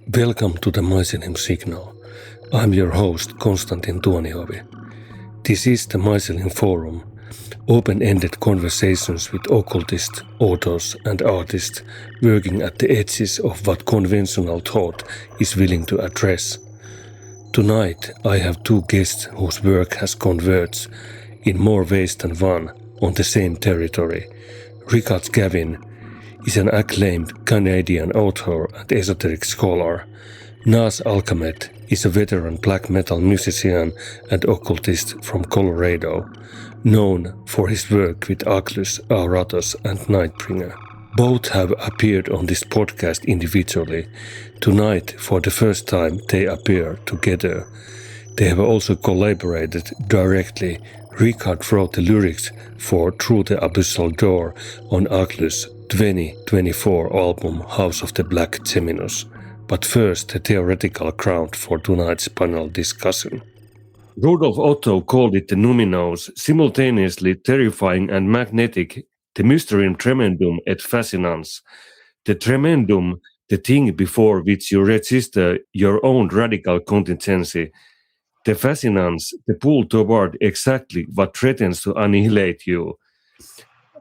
Welcome to the Mycelium Signal. I'm your host, Konstantin Tuoniovi. This is the Mycelium Forum, open-ended conversations with occultists, authors and artists working at the edges of what conventional thought is willing to address. Tonight I have two guests whose work has converged in more ways than one on the same territory. Gavin is an acclaimed Canadian author and esoteric scholar. Naas Alcameth is a veteran black metal musician and occultist from Colorado, known for his work with Akhlys, Aoratos and Nightbringer. Both have appeared on this podcast individually. Tonight, for the first time, they appear together. They have also collaborated directly. Ricard wrote the lyrics for Through the Abyssal Door on Akhlys' 2024 album House of the Black Geminus. But first, the theoretical ground for tonight's panel discussion. Rudolf Otto called it the numinous, simultaneously terrifying and magnetic, the mysterium tremendum et fascinans. The tremendum, the thing before which you register your own radical contingency. The fascinans, the pull toward exactly what threatens to annihilate you.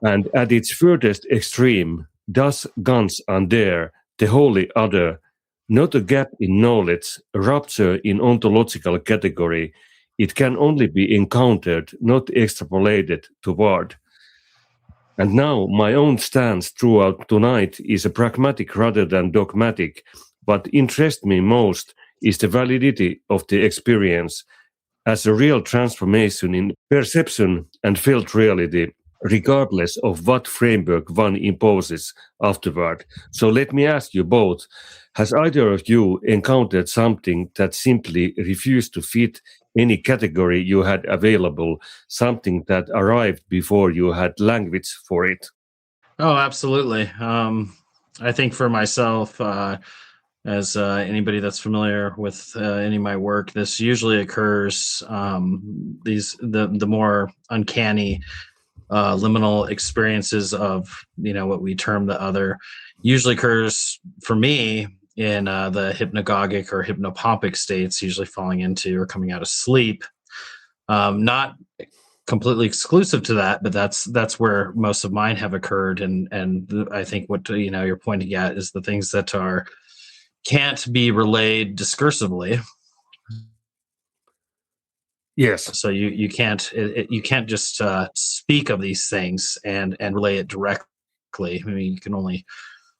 And at its furthest extreme, thus guns undare, the wholly other, not a gap in knowledge, a rupture in ontological category. It can only be encountered, not extrapolated toward. And now my own stance throughout tonight is a pragmatic rather than dogmatic. What interests me most is the validity of the experience as a real transformation in perception and felt reality, regardless of what framework one imposes afterward. So let me ask you both, has either of you encountered something that simply refused to fit any category you had available, something that arrived before you had language for it? Oh, absolutely. I think for myself, as anybody that's familiar with any of my work, this usually occurs, the more uncanny liminal experiences of, what we term the other, usually occurs for me in the hypnagogic or hypnopompic states, usually falling into or coming out of sleep. Not completely exclusive to that, but that's where most of mine have occurred. And I think what you're pointing at is the things that can't be relayed discursively. Yes. So you can't just speak of these things and relay it directly. I mean, you can only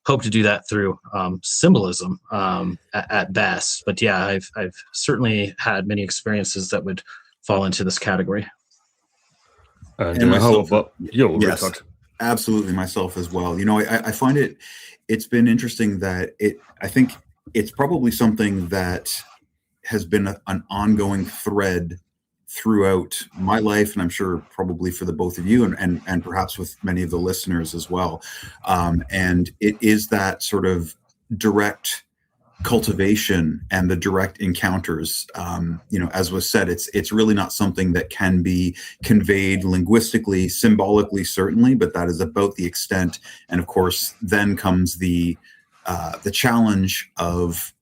hope to do that through symbolism at best. But yeah, I've certainly had many experiences that would fall into this category. And how about you, yes, Richard? Absolutely, myself as well. I find it's been interesting that I think it's probably something that has been an ongoing thread throughout my life, and I'm sure probably for the both of you and perhaps with many of the listeners as well. And it is that sort of direct cultivation and the direct encounters. As was said, it's really not something that can be conveyed linguistically, symbolically, certainly, but that is about the extent. And of course, then comes the challenge of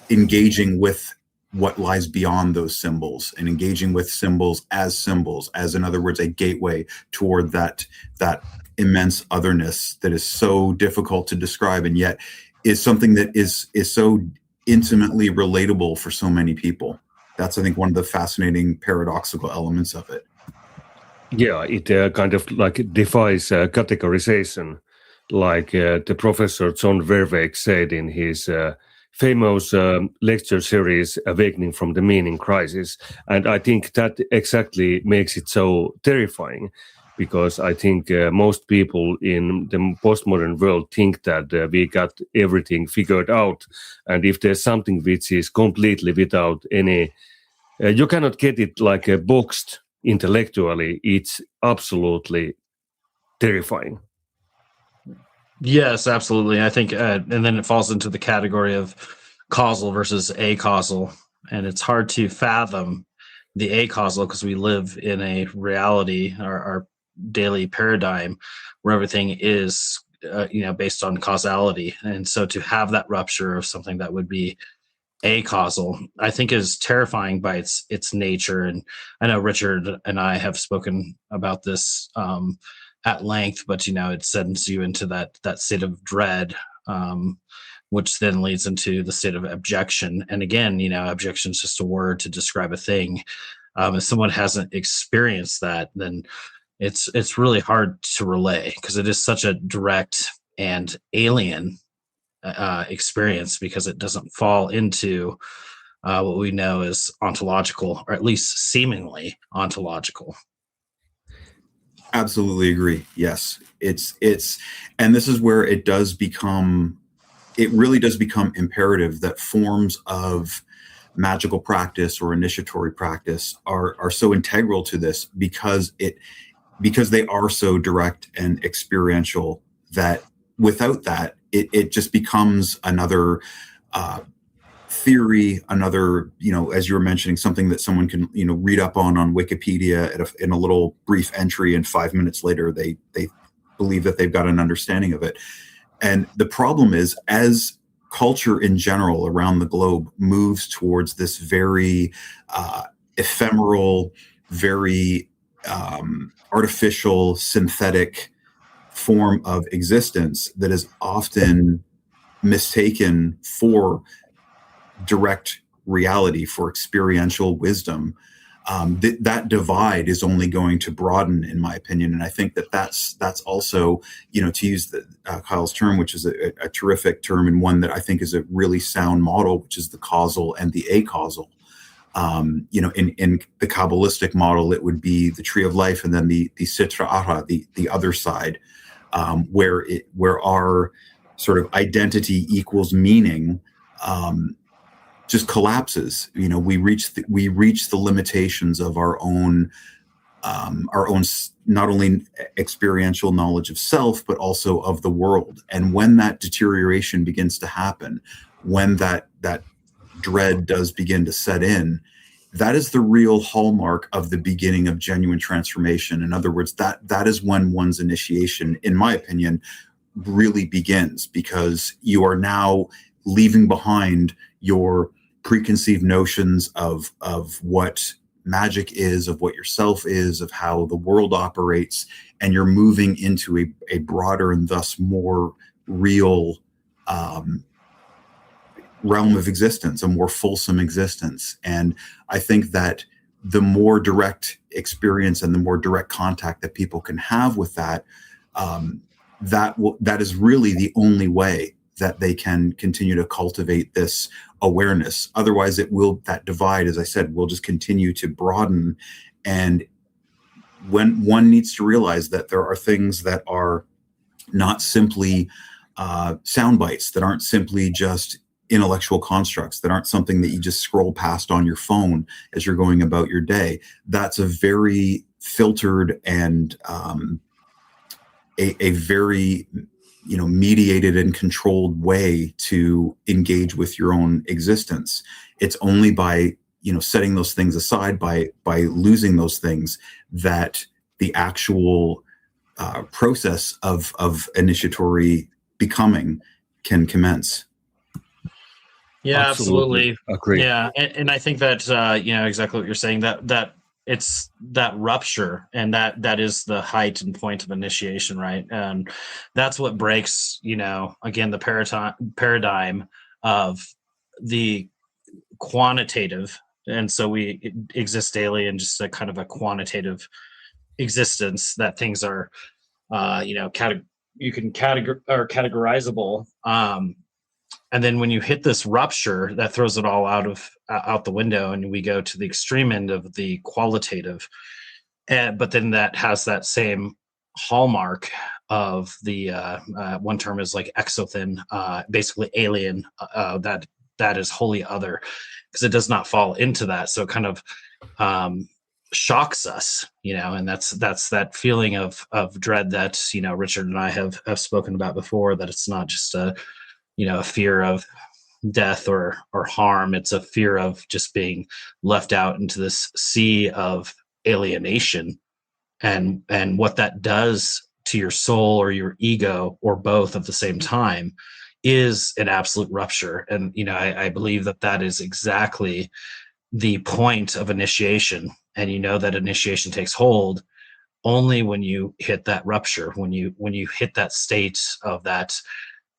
engaging with what lies beyond those symbols and engaging with symbols, as in other words, a gateway toward that immense otherness that is so difficult to describe and yet is something that is so intimately relatable for so many people. That's, I think, one of the fascinating paradoxical elements of it. Yeah, it kind of like defies categorization, like the professor John Verweek said in his famous lecture series, Awakening from the Meaning Crisis. And I think that exactly makes it so terrifying, because I think most people in the postmodern world think that we got everything figured out. And if there's something which is completely without any, you cannot get it like boxed intellectually, it's absolutely terrifying. Yes, absolutely. I think, and then it falls into the category of causal versus acausal, and it's hard to fathom the acausal because we live in a reality, our daily paradigm, where everything is based on causality. And so to have that rupture of something that would be acausal, I think is terrifying by its nature. And I know Richard and I have spoken about this at length, but it sends you into that state of dread, which then leads into the state of abjection. And again, abjection is just a word to describe a thing. If someone hasn't experienced that, then it's really hard to relay, because it is such a direct and alien experience, because it doesn't fall into what we know as ontological, or at least seemingly ontological. Absolutely agree. Yes, it's and this is where it really does become imperative that forms of magical practice or initiatory practice are so integral to this, because they are so direct and experiential, that without that, it just becomes another theory, another, as you were mentioning, something that someone can, read up on Wikipedia in a little brief entry, and 5 minutes later, they believe that they've got an understanding of it. And the problem is, as culture in general around the globe moves towards this very ephemeral, very artificial, synthetic form of existence that is often mistaken for direct reality, for experiential wisdom, that divide is only going to broaden, in my opinion. And I think that's also, to use Kyle's term, which is a terrific term, and one that I think is a really sound model, which is the causal and the acausal. In the Kabbalistic model, it would be the tree of life, and then the Sitra Ara, the other side, where our sort of identity equals meaning just collapses. We reach the limitations of our own not only experiential knowledge of self, but also of the world. And when that deterioration begins to happen, when that dread does begin to set in, that is the real hallmark of the beginning of genuine transformation. In other words, that is when one's initiation, in my opinion, really begins, because you are now leaving behind your preconceived notions of what magic is, of what yourself is, of how the world operates, and you're moving into a broader and thus more real realm of existence, a more fulsome existence. And I think that the more direct experience and the more direct contact that people can have with that, that is really the only way that they can continue to cultivate this awareness. Otherwise, that divide, as I said, will just continue to broaden. And when one needs to realize that there are things that are not simply sound bites, that aren't simply just intellectual constructs, that aren't something that you just scroll past on your phone as you're going about your day. That's a very filtered and a very mediated and controlled way to engage with your own existence. It's only by setting those things aside, by losing those things, that the actual process of initiatory becoming can commence. Yeah, absolutely. Agree. Yeah, and I think that exactly what you're saying, that it's that rupture, and that is the height and point of initiation, right? And that's what breaks, again, the paradigm of the quantitative, and so we exist daily in just a kind of a quantitative existence, that things are, categorizable. And then when you hit this rupture, that throws it all out the window, and we go to the extreme end of the qualitative. But then that has that same hallmark of the one term is like exothen, basically alien. That is wholly other, because it does not fall into that. So it kind of shocks us, and that's that feeling of dread that Richard and I have spoken about before. That it's not just a fear of death or harm. It's a fear of just being left out into this sea of alienation, and what that does to your soul or your ego or both at the same time is an absolute rupture. And, I believe that is exactly the point of initiation. And that initiation takes hold only when you hit that rupture, when you hit that state of that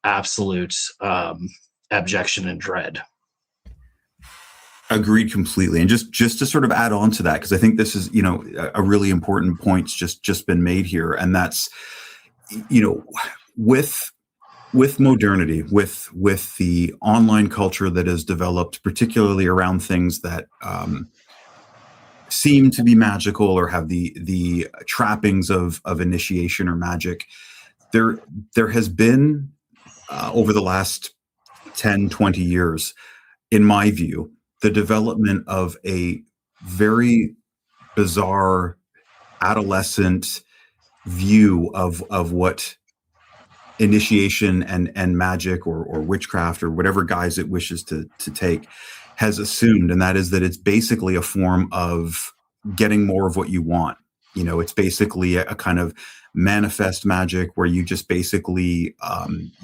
absolute abjection and dread. Agreed completely. And just to sort of add on to that, because I think this is, a really important point's just been made here. And that's, with modernity, with the online culture that has developed, particularly around things that seem to be magical or have the trappings of initiation or magic, there has been over the last 10, 20 years, in my view, the development of a very bizarre adolescent view of what initiation and magic or witchcraft or whatever guise it wishes to take has assumed. And that is that it's basically a form of getting more of what you want. It's basically a kind of manifest magic where you just basically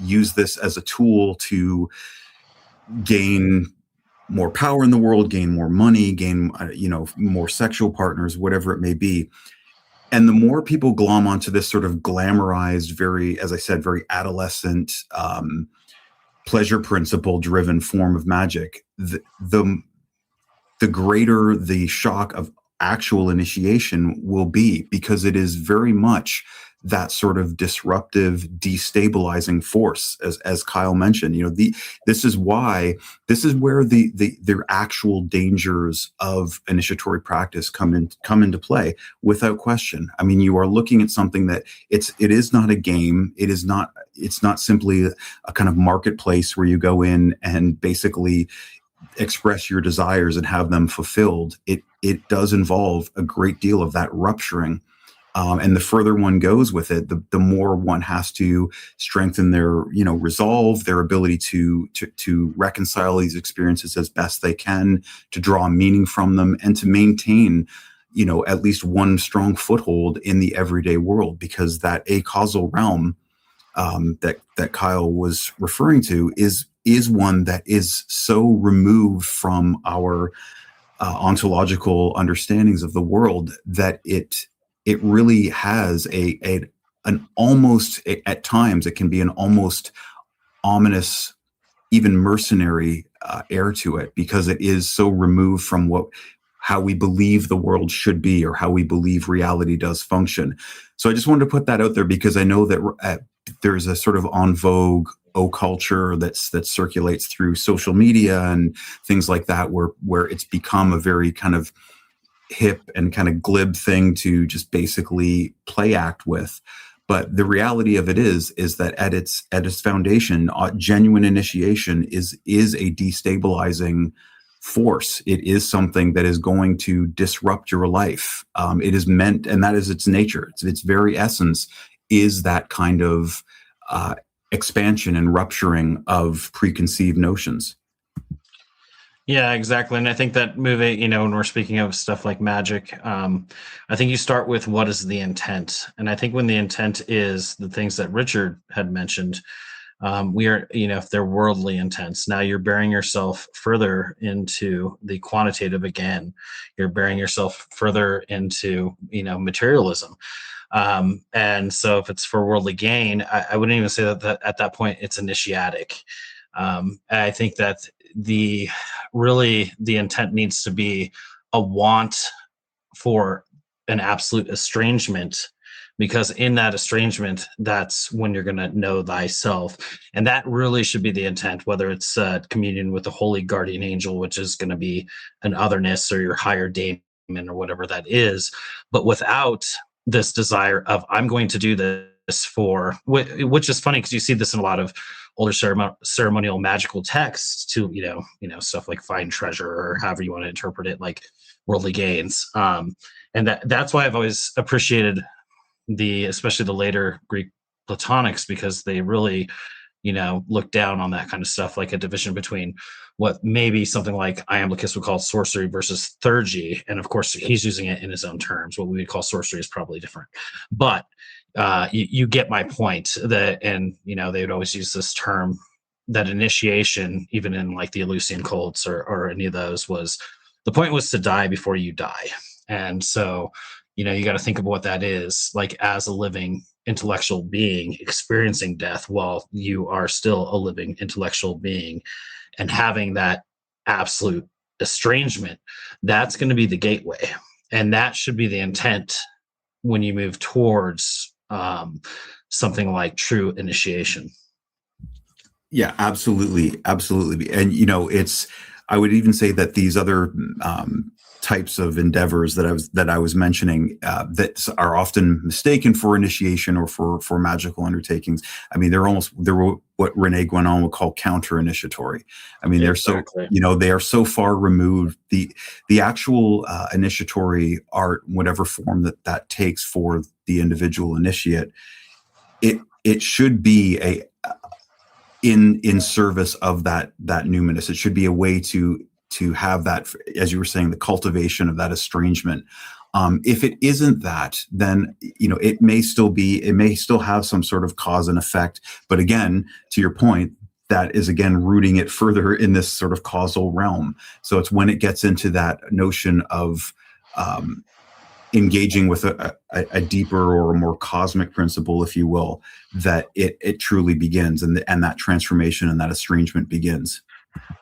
use this as a tool to gain more power in the world, gain more money, gain, more sexual partners, whatever it may be. And the more people glom onto this sort of glamorized, very, as I said, very adolescent, pleasure principle driven form of magic, the greater the shock of actual initiation will be, because it is very much that sort of disruptive, destabilizing force, as Kyle mentioned. This is where the actual dangers of initiatory practice come into play, without question. I mean, you are looking at something that it is not a game. It's not simply a kind of marketplace where you go in and basically express your desires and have them fulfilled. It does involve a great deal of that rupturing. And the further one goes with it, the more one has to strengthen their, resolve, their ability to reconcile these experiences as best they can, to draw meaning from them, and to maintain, at least one strong foothold in the everyday world, because that acausal realm that Kyle was referring to is one that is so removed from our ontological understandings of the world that it really has an almost, at times it can be an almost ominous, even mercenary air to it, because it is so removed from how we believe the world should be, or how we believe reality does function. So I just wanted to put that out there, because I know that there's a sort of en vogue occulture that circulates through social media and things like that, where it's become a very kind of hip and kind of glib thing to just basically play act with. But the reality of it is that at its foundation, genuine initiation is a destabilizing force. It is something that is going to disrupt your life. It is meant, and that is its nature. Its very essence is that kind of expansion and rupturing of preconceived notions. Yeah, exactly. And I think that moving, when we're speaking of stuff like magic, I think you start with what is the intent. And I think when the intent is the things that Richard had mentioned, we are, if they're worldly intents, now you're bearing yourself further into the quantitative again. You're bearing yourself further into, materialism. And so if it's for worldly gain, I wouldn't even say that at that point it's initiatic. I think that the intent needs to be a want for an absolute estrangement, because in that estrangement, that's when you're going to know thyself. And that really should be the intent, whether it's communion with the holy guardian angel, which is going to be an otherness, or your higher daemon, or whatever that is. But without this desire of, I'm going to do this for, which is funny because you see this in a lot of older ceremonial magical texts to, stuff like find treasure, or however you want to interpret it, like worldly gains. And that's why I've always appreciated especially the later Greek Platonics, because they really, look down on that kind of stuff, like a division between what maybe something like Iamblichus would call sorcery versus theurgy. And of course, he's using it in his own terms. What we would call sorcery is probably different. But, you get my point. That, and they would always use this term, that initiation, even in like the Eleusinian cults or any of those, was the point was to die before you die. And so, you got to think of what that is like as a living intellectual being experiencing death while you are still a living intellectual being, and having that absolute estrangement. That's going to be the gateway, and that should be the intent when you move towards something like true initiation. Yeah, absolutely. Absolutely. And, I would even say that these other types of endeavors that I was mentioning that are often mistaken for initiation or for magical undertakings. I mean, they're what Rene Guénon would call counter-initiatory. I mean, Exactly. they are so far removed. The actual initiatory art, whatever form that takes for the individual initiate, it should be in service of that numinous. It should be a way to have that, as you were saying, the cultivation of that estrangement. If it isn't that, then it may still have some sort of cause and effect. But again, to your point, that is again rooting it further in this sort of causal realm. So it's when it gets into that notion of engaging with a deeper or a more cosmic principle, if you will, that it truly begins, and that transformation and that estrangement begins.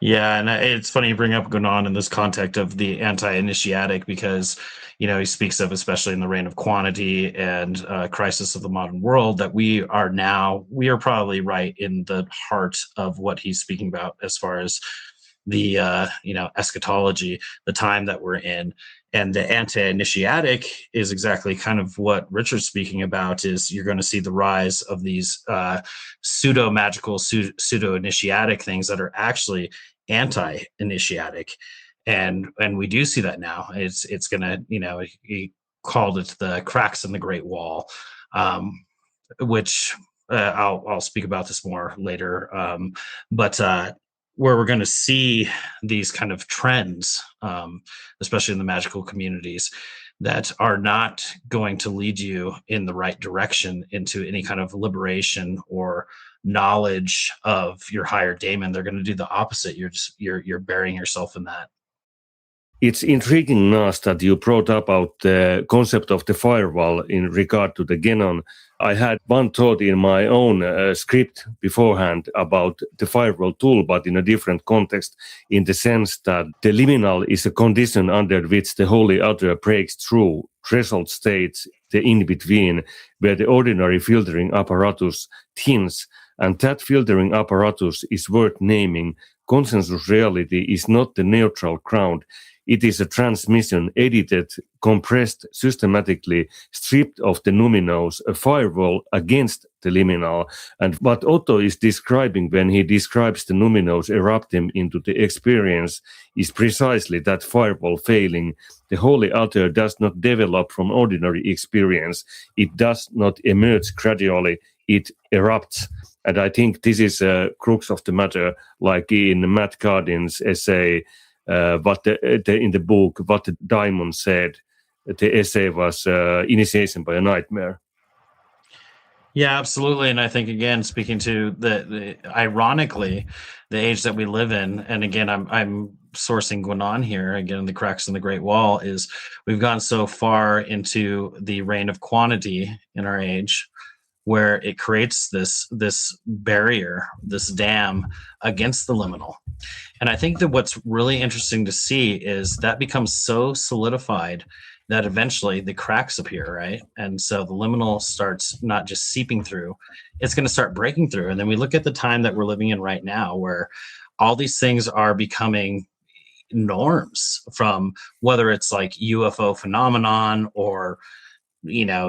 Yeah, and it's funny you bring up Guénon in this context of the anti-initiatic, because he speaks of, especially in the reign of quantity and crisis of the modern world, that we are probably right in the heart of what he's speaking about as far as the eschatology, the time that we're in. And the anti-initiatic is exactly kind of what Richard's speaking about. Is you're going to see the rise of these pseudo-magical, pseudo-initiatic things that are actually anti-initiatic, and we do see that now. It's going to, he called it the cracks in the Great Wall, which I'll speak about this more later. But where we're going to see these kind of trends, especially in the magical communities, that are not going to lead you in the right direction into any kind of liberation or knowledge of your higher daemon. They're going to do the opposite. You're burying yourself in that. It's intriguing, Naas, that you brought about the concept of the firewall in regard to the Guénon. I had one thought in my own script beforehand about the firewall tool, but in a different context, in the sense that the liminal is a condition under which the holy other breaks through threshold states, the in-between, where the ordinary filtering apparatus thins, and that filtering apparatus is worth naming. Consensus reality is not the neutral ground. It is a transmission, edited, compressed, systematically stripped of the numinous, a firewall against the liminal. And what Otto is describing when he describes the numinous erupting into the experience is precisely that firewall failing. The holy other does not develop from ordinary experience. It does not emerge gradually. It erupts. And I think this is a crux of the matter, like in Matt Cardin's essay, in the book, What the Daimon Said. The essay was Initiation by a Nightmare. Yeah, absolutely. And I think, again, speaking to the ironically, the age that we live in, and again, I'm sourcing Guénon here, again, the cracks in the Great Wall, is we've gone so far into the reign of quantity in our age, where it creates this barrier, this dam against the liminal. And I think that what's really interesting to see is that becomes so solidified that eventually the cracks appear, right? And so the liminal starts not just seeping through, it's going to start breaking through. And then we look at the time that we're living in right now, where all these things are becoming norms, from whether it's like UFO phenomenon or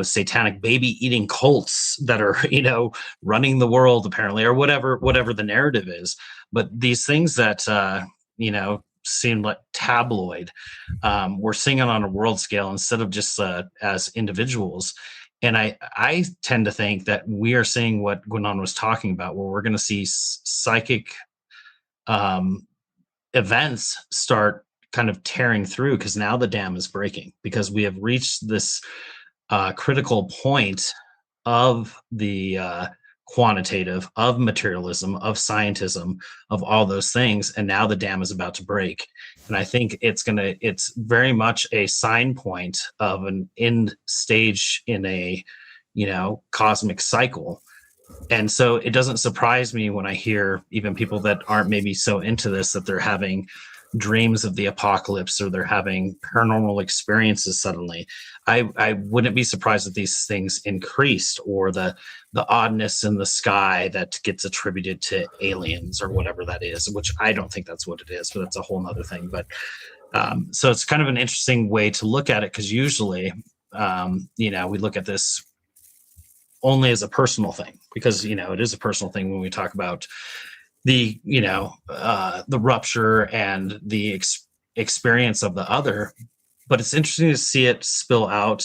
satanic baby eating cults that are running the world apparently, or whatever the narrative is. But these things that seem like tabloid, we're seeing it on a world scale instead of just as individuals. And I tend to think that we are seeing what Guénon was talking about, where we're going to see psychic events start kind of tearing through, because now the dam is breaking, because we have reached this critical point of the quantitative, of materialism, of scientism, of all those things, and now the dam is about to break. And I think it's very much a sign point of an end stage in a cosmic cycle. And so it doesn't surprise me when I hear even people that aren't maybe so into this, that they're having dreams of the apocalypse, or they're having paranormal experiences suddenly. I wouldn't be surprised if these things increased, or the oddness in the sky that gets attributed to aliens or whatever that is, which I don't think that's what it is, but that's a whole nother thing. But so it's kind of an interesting way to look at it, because usually we look at this only as a personal thing, because it is a personal thing when we talk about the rupture and the experience of the other. But it's interesting to see it spill out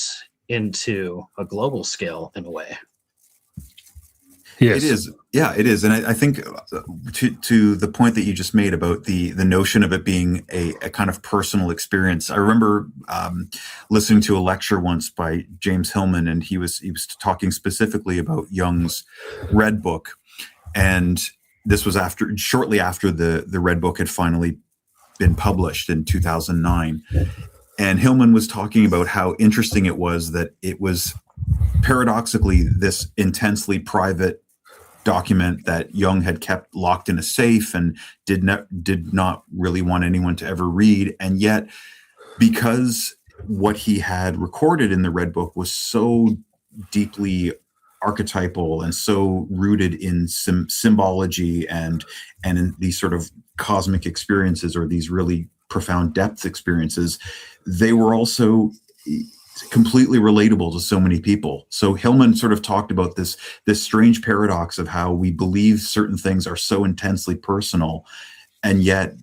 into a global scale in a way. Yes. It is. Yeah, it is. And I think to the point that you just made about the notion of it being a kind of personal experience. I remember listening to a lecture once by James Hillman, and he was talking specifically about Jung's Red Book. And this was shortly after the Red Book had finally been published in 2009. And Hillman was talking about how interesting it was that it was paradoxically this intensely private document that Jung had kept locked in a safe and did not really want anyone to ever read. And yet, because what he had recorded in the Red Book was so deeply archetypal and so rooted in symbology and in these sort of cosmic experiences, or these really profound depth experiences, they were also completely relatable to so many people. So Hillman sort of talked about this strange paradox of how we believe certain things are so intensely personal, and yet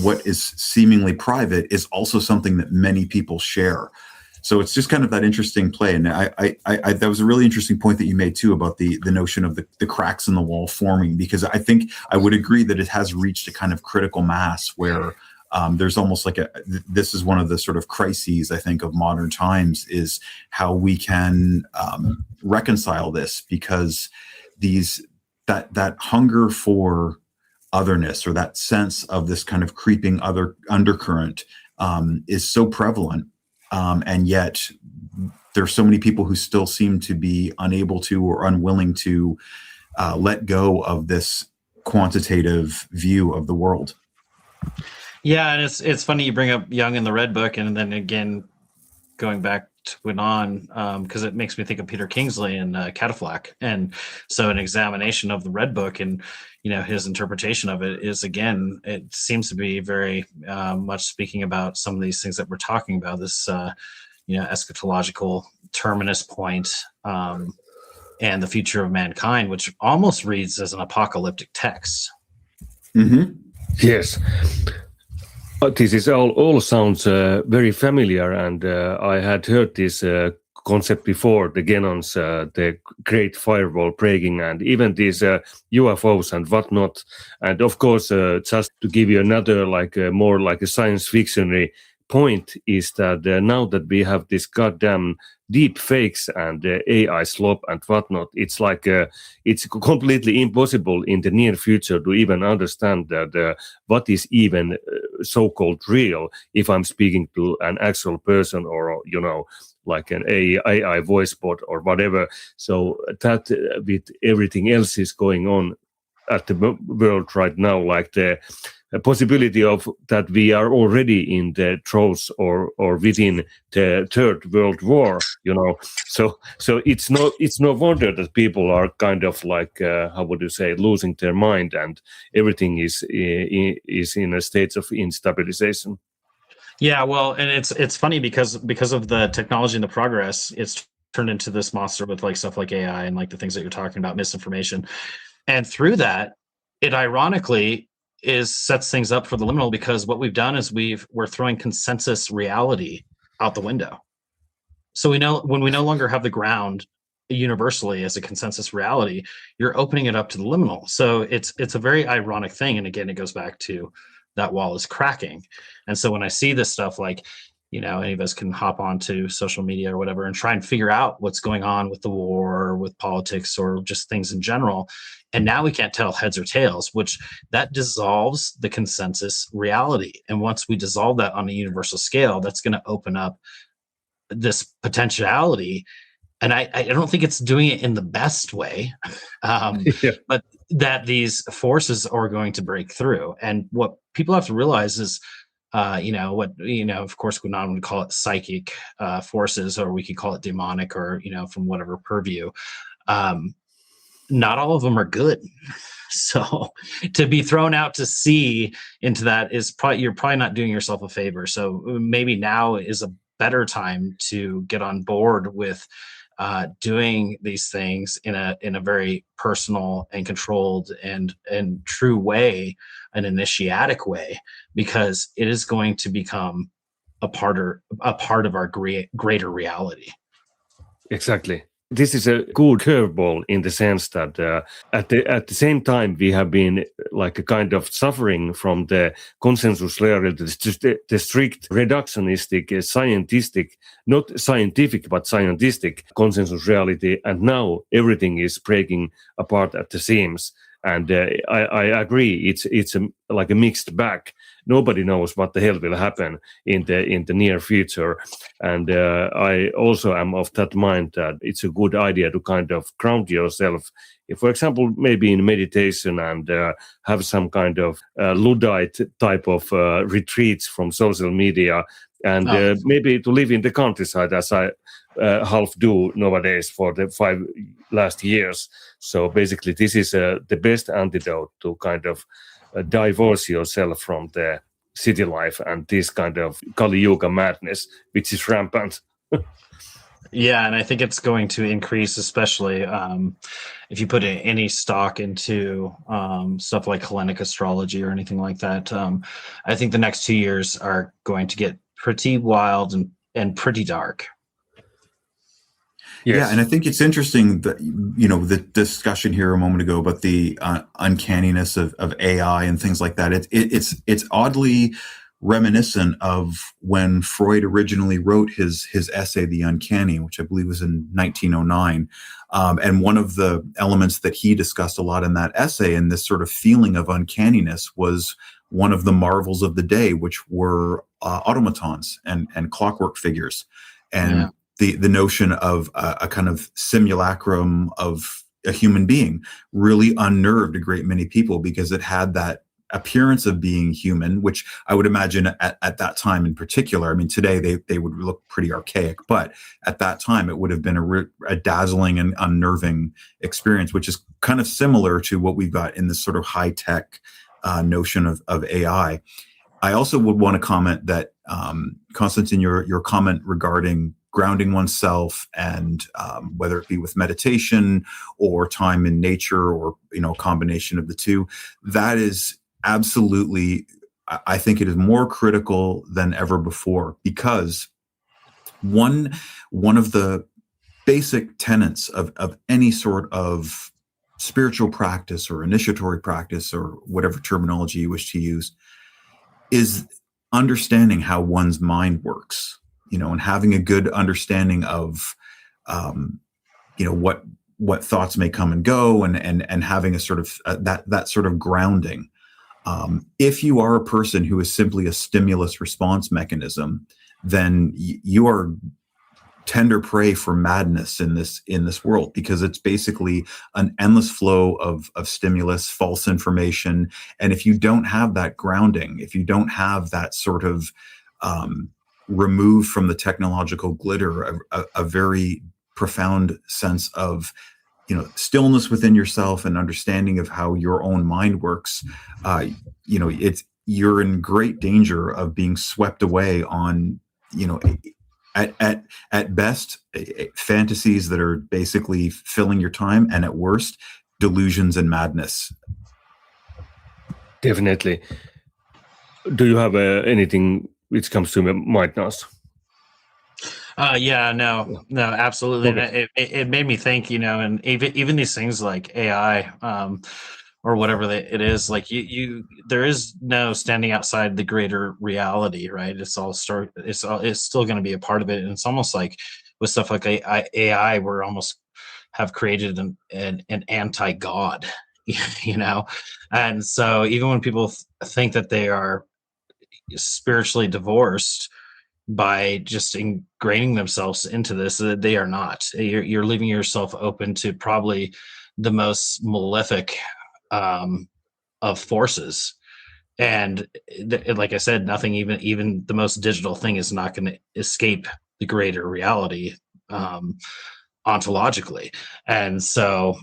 what is seemingly private is also something that many people share. So it's just kind of that interesting play. And I that was a really interesting point that you made too, about the notion of the cracks in the wall forming, because I think I would agree that it has reached a kind of critical mass where there's almost like this is one of the sort of crises, I think, of modern times, is how we can reconcile this, because that hunger for otherness, or that sense of this kind of creeping other undercurrent is so prevalent. And yet there's so many people who still seem to be unable to, or unwilling to let go of this quantitative view of the world. Yeah, and it's funny you bring up Jung in the Red Book, and then again going back to it on, because it makes me think of Peter Kingsley and Cataflac. And so an examination of the Red Book and his interpretation of it is, again, it seems to be very much speaking about some of these things that we're talking about, this eschatological terminus point, and the future of mankind, which almost reads as an apocalyptic text. Mm-hmm. Yes. This is all sounds very familiar, and I had heard this concept before, the Genons, the Great Firewall breaking, and even these UFOs and whatnot. And of course, just to give you another, more like a science fictionary point, is that now that we have this goddamn deep fakes and AI slop and whatnot, it's like it's completely impossible in the near future to even understand that what is even so-called real, if I'm speaking to an actual person, or like an AI voice bot or whatever. So that with everything else is going on at the world right now, like the possibility of that we are already in the throes or within the Third World War, So it's no wonder that people are kind of like how would you say, losing their mind, and everything is in a state of instabilization. Yeah, well, and it's funny because of the technology and the progress, it's turned into this monster with like stuff like AI and like the things that you're talking about, misinformation, and through that, it ironically sets things up for the liminal, because what we've done is we're throwing consensus reality out the window. So we know when we no longer have the ground universally as a consensus reality, you're opening it up to the liminal. So it's a very ironic thing. And again, it goes back to that wall is cracking. And so when I see this stuff, like any of us can hop onto social media or whatever and try and figure out what's going on with the war or with politics or just things in general. And now we can't tell heads or tails, which that dissolves the consensus reality. And once we dissolve that on a universal scale, that's going to open up this potentiality. And I don't think it's doing it in the best way, but that these forces are going to break through. And what people have to realize is, of course, we not would call it psychic forces, or we could call it demonic, or, from whatever purview. Not all of them are good. So to be thrown out to sea into that is you're probably not doing yourself a favor. So maybe now is a better time to get on board with doing these things in a very personal and controlled and true way, an initiatic way, because it is going to become a part of our greater reality. Exactly. This is a good curveball in the sense that at the same time we have been like a kind of suffering from the consensus reality, the strict reductionistic, not scientific but scientific consensus reality, and now everything is breaking apart at the seams. And I agree, it's like a mixed bag. Nobody knows what the hell will happen in the near future. And I also am of that mind that it's a good idea to kind of ground yourself, if, for example, maybe in meditation, and have some kind of Luddite type of retreats from social media, and maybe to live in the countryside, as I half do nowadays for the 5 last years. So basically, this is the best antidote to kind of divorce yourself from the city life and this kind of Kali Yuga madness, which is rampant. Yeah, and I think it's going to increase, especially if you put any stock into stuff like Hellenic astrology or anything like that. I think the next 2 years are going to get pretty wild and pretty dark. Yes. Yeah, and I think it's interesting that, the discussion here a moment ago about the uncanniness of AI and things like that. It's oddly reminiscent of when Freud originally wrote his essay, The Uncanny, which I believe was in 1909. And one of the elements that he discussed a lot in that essay, and this sort of feeling of uncanniness, was one of the marvels of the day, which were automatons and clockwork figures. And the notion of a kind of simulacrum of a human being really unnerved a great many people, because it had that appearance of being human, which I would imagine at that time in particular, I mean, today they would look pretty archaic, but at that time it would have been a dazzling and unnerving experience, which is kind of similar to what we've got in this sort of high-tech notion of AI. I also would want to comment that, Konstantin, your comment regarding grounding oneself, and whether it be with meditation or time in nature, or a combination of the two, that is absolutely, I think it is more critical than ever before, because one of the basic tenets of any sort of spiritual practice or initiatory practice, or whatever terminology you wish to use, is understanding how one's mind works. And having a good understanding of, what thoughts may come and go, and having a sort of that sort of grounding. If you are a person who is simply a stimulus response mechanism, then you are tender prey for madness in this world, because it's basically an endless flow of stimulus, false information, and if you don't have that grounding, if you don't have that sort of removed from the technological glitter, a very profound sense of stillness within yourself and understanding of how your own mind works, you're in great danger of being swept away on at best fantasies that are basically filling your time, and at worst delusions and madness. Definitely. Do you have anything which comes to mind, Naas? No, absolutely. Okay. It made me think, and even these things like AI, or whatever it is. Like there is no standing outside the greater reality, right? It's still going to be a part of it. And it's almost like with stuff like AI, we're almost have created an anti-God, you know? And so even when people think that they are spiritually divorced by just ingraining themselves into this, they are not. You're leaving yourself open to probably the most malefic of forces. And like I said, nothing, even the most digital thing, is not going to escape the greater reality ontologically. And so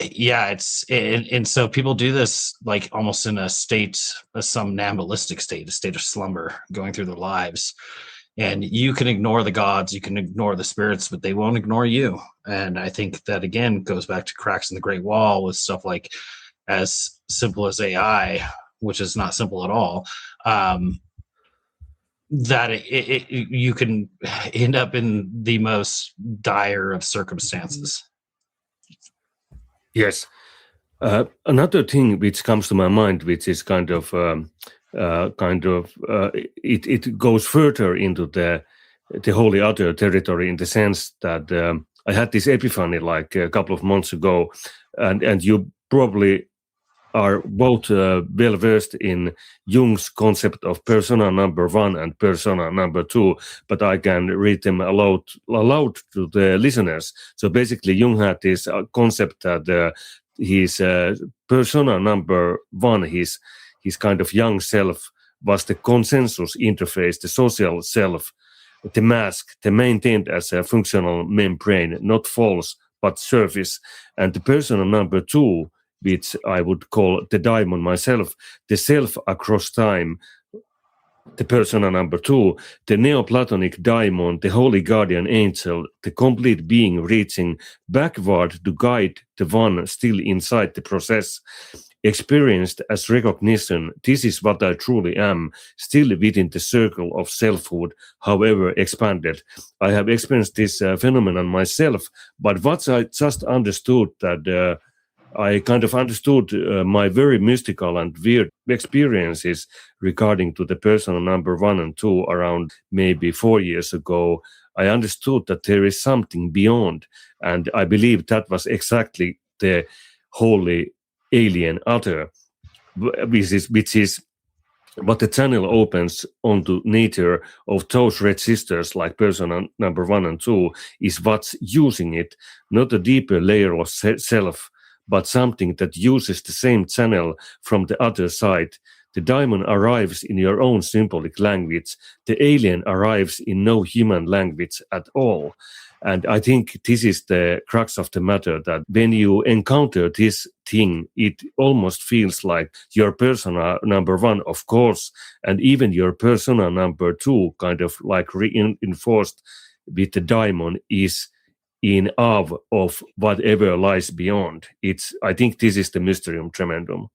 and so people do this like almost in a state, a somnambulistic state, a state of slumber, going through their lives. And you can ignore the gods, you can ignore the spirits, but they won't ignore you. And I think that again goes back to cracks in the Great Wall with stuff like as simple as AI, which is not simple at all. That you can end up in the most dire of circumstances. Yes. Another thing which comes to my mind, which is it goes further into the holy other territory, in the sense that I had this epiphany like a couple of months ago, and you probably are both well versed in Jung's concept of persona number 1 and persona number 2, but I can read them aloud to the listeners. So basically, Jung had this concept that his persona number 1, his kind of young self, was the consensus interface, the social self, the mask, the maintained as a functional membrane, not false but surface, and the persona number 2, which I would call the daimon myself, the self across time, the persona number 2, the Neoplatonic daimon, the holy guardian angel, the complete being reaching backward to guide the one still inside the process, experienced as recognition. This is what I truly am, still within the circle of selfhood, however expanded. I have experienced this phenomenon myself, but what I just understood that I kind of understood my very mystical and weird experiences regarding to the persona number 1 and 2 around maybe 4 years ago. I understood that there is something beyond, and I believe that was exactly the holy alien other, which is what the channel opens onto nature of those registers like persona number 1 and 2 is what's using it, not a deeper layer of self, but something that uses the same channel from the other side. The daimon arrives in your own symbolic language. The alien arrives in no human language at all. And I think this is the crux of the matter, that when you encounter this thing, it almost feels like your persona number 1, of course, and even your persona number 2 kind of like reinforced with the daimon is in awe of whatever lies beyond. I think this is the mysterium tremendum.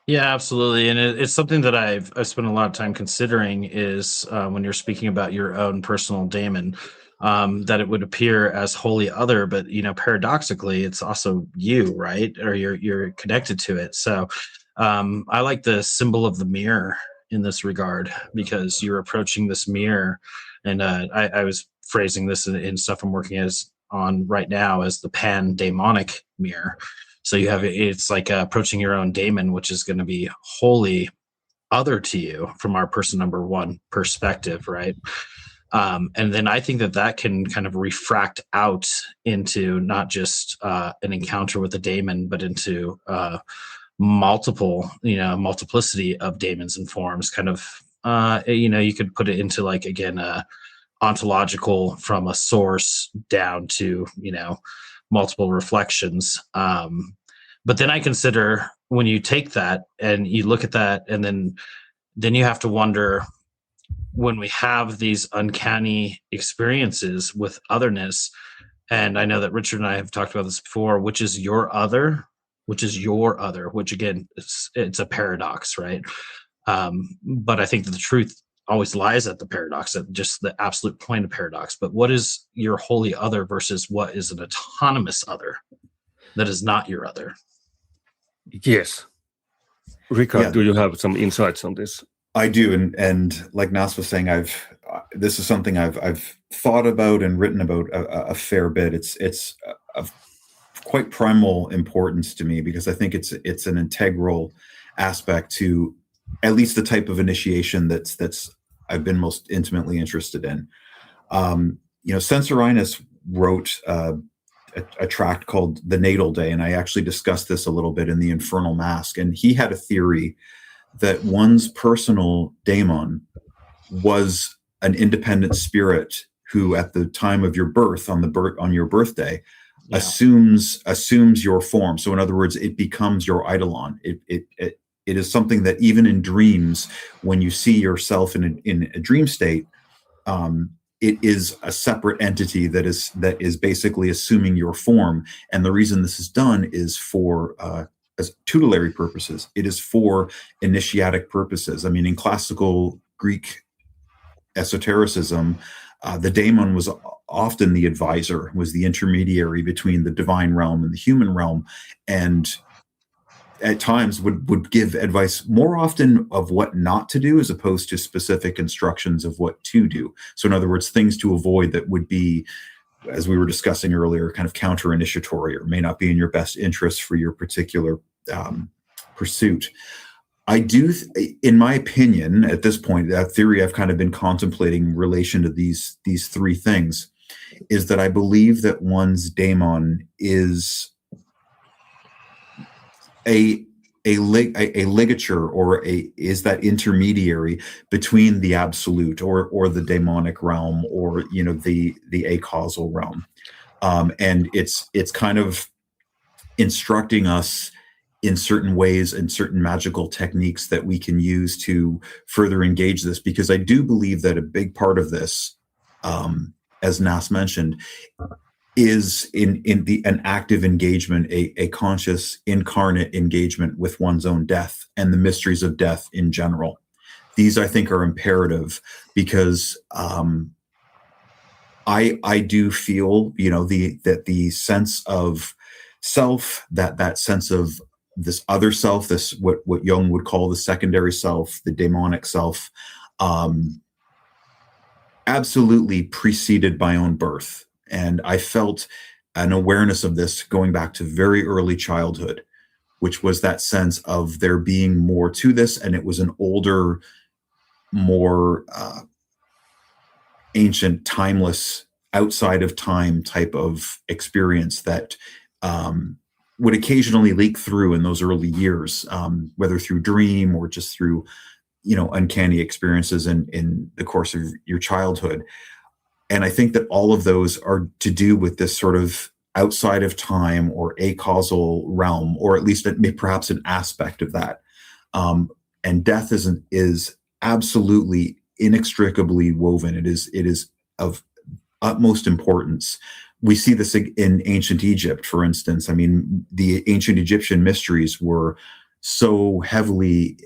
Yeah, absolutely. And it's something that I've spent a lot of time considering is when you're speaking about your own personal daemon, that it would appear as wholly other, but paradoxically, it's also you, right? Or you're connected to it. So I like the symbol of the mirror in this regard, because you're approaching this mirror, and I was phrasing this in stuff I'm working on right now as the pan-daemonic mirror. So it's like approaching your own daemon, which is going to be wholly other to you from our person number 1 perspective, right? And then I think that can kind of refract out into not just an encounter with a daemon, but into multiplicity of daemons and forms. Kind of, you could put it into like, again, ontological from a source down to, multiple reflections. But then I consider, when you take that and you look at that, and then you have to wonder, when we have these uncanny experiences with otherness, and I know that Richard and I have talked about this before, which is your other, which again, it's a paradox, right? But I think that the truth always lies at the paradox, at just the absolute point of paradox. But what is your wholly other versus what is an autonomous other that is not your other? Yes. Ricard, Yeah. do you have some insights on this? I do, and like Naas was saying, this is something I've thought about and written about a fair bit. It's of quite primal importance to me because I think it's an integral aspect to at least the type of initiation that's I've been most intimately interested in. Censorinus wrote a tract called The Natal Day, and I actually discussed this a little bit in The Infernal Mask, and he had a theory that one's personal daemon was an independent spirit who, at the time of your birth, on your birthday, assumes your form. So, in other words, it becomes your eidolon. It is something that even in dreams, when you see yourself in a dream state, it is a separate entity that is basically assuming your form. And the reason this is done is for as tutelary purposes. It is for initiatic purposes. I mean, in classical Greek esotericism, the daemon was often the advisor, was the intermediary between the divine realm and the human realm, and at times would give advice more often of what not to do as opposed to specific instructions of what to do. So in other words, things to avoid that would be, as we were discussing earlier, kind of counter-initiatory or may not be in your best interest for your particular pursuit. I do, in my opinion, at this point, that theory I've kind of been contemplating in relation to these three things is that I believe that one's daemon is a ligature or is that intermediary between the absolute or the daemonic realm or the acausal realm, and it's kind of instructing us in certain ways and certain magical techniques that we can use to further engage this, because I do believe that a big part of this, as Naas mentioned, is in an active engagement, a conscious incarnate engagement with one's own death and the mysteries of death in general. These, I think, are imperative because I do feel, that the sense of self, that sense of this other self, this what Jung would call the secondary self, the demonic self, absolutely preceded my own birth. And I felt an awareness of this going back to very early childhood, which was that sense of there being more to this. And it was an older, more ancient, timeless, outside of time type of experience that would occasionally leak through in those early years, whether through dream or just through, uncanny experiences in the course of your childhood. And I think that all of those are to do with this sort of outside of time or acausal realm, or at least perhaps an aspect of that. And death is absolutely inextricably woven. It is of utmost importance. We see this in ancient Egypt, for instance. I mean, the ancient Egyptian mysteries were so heavily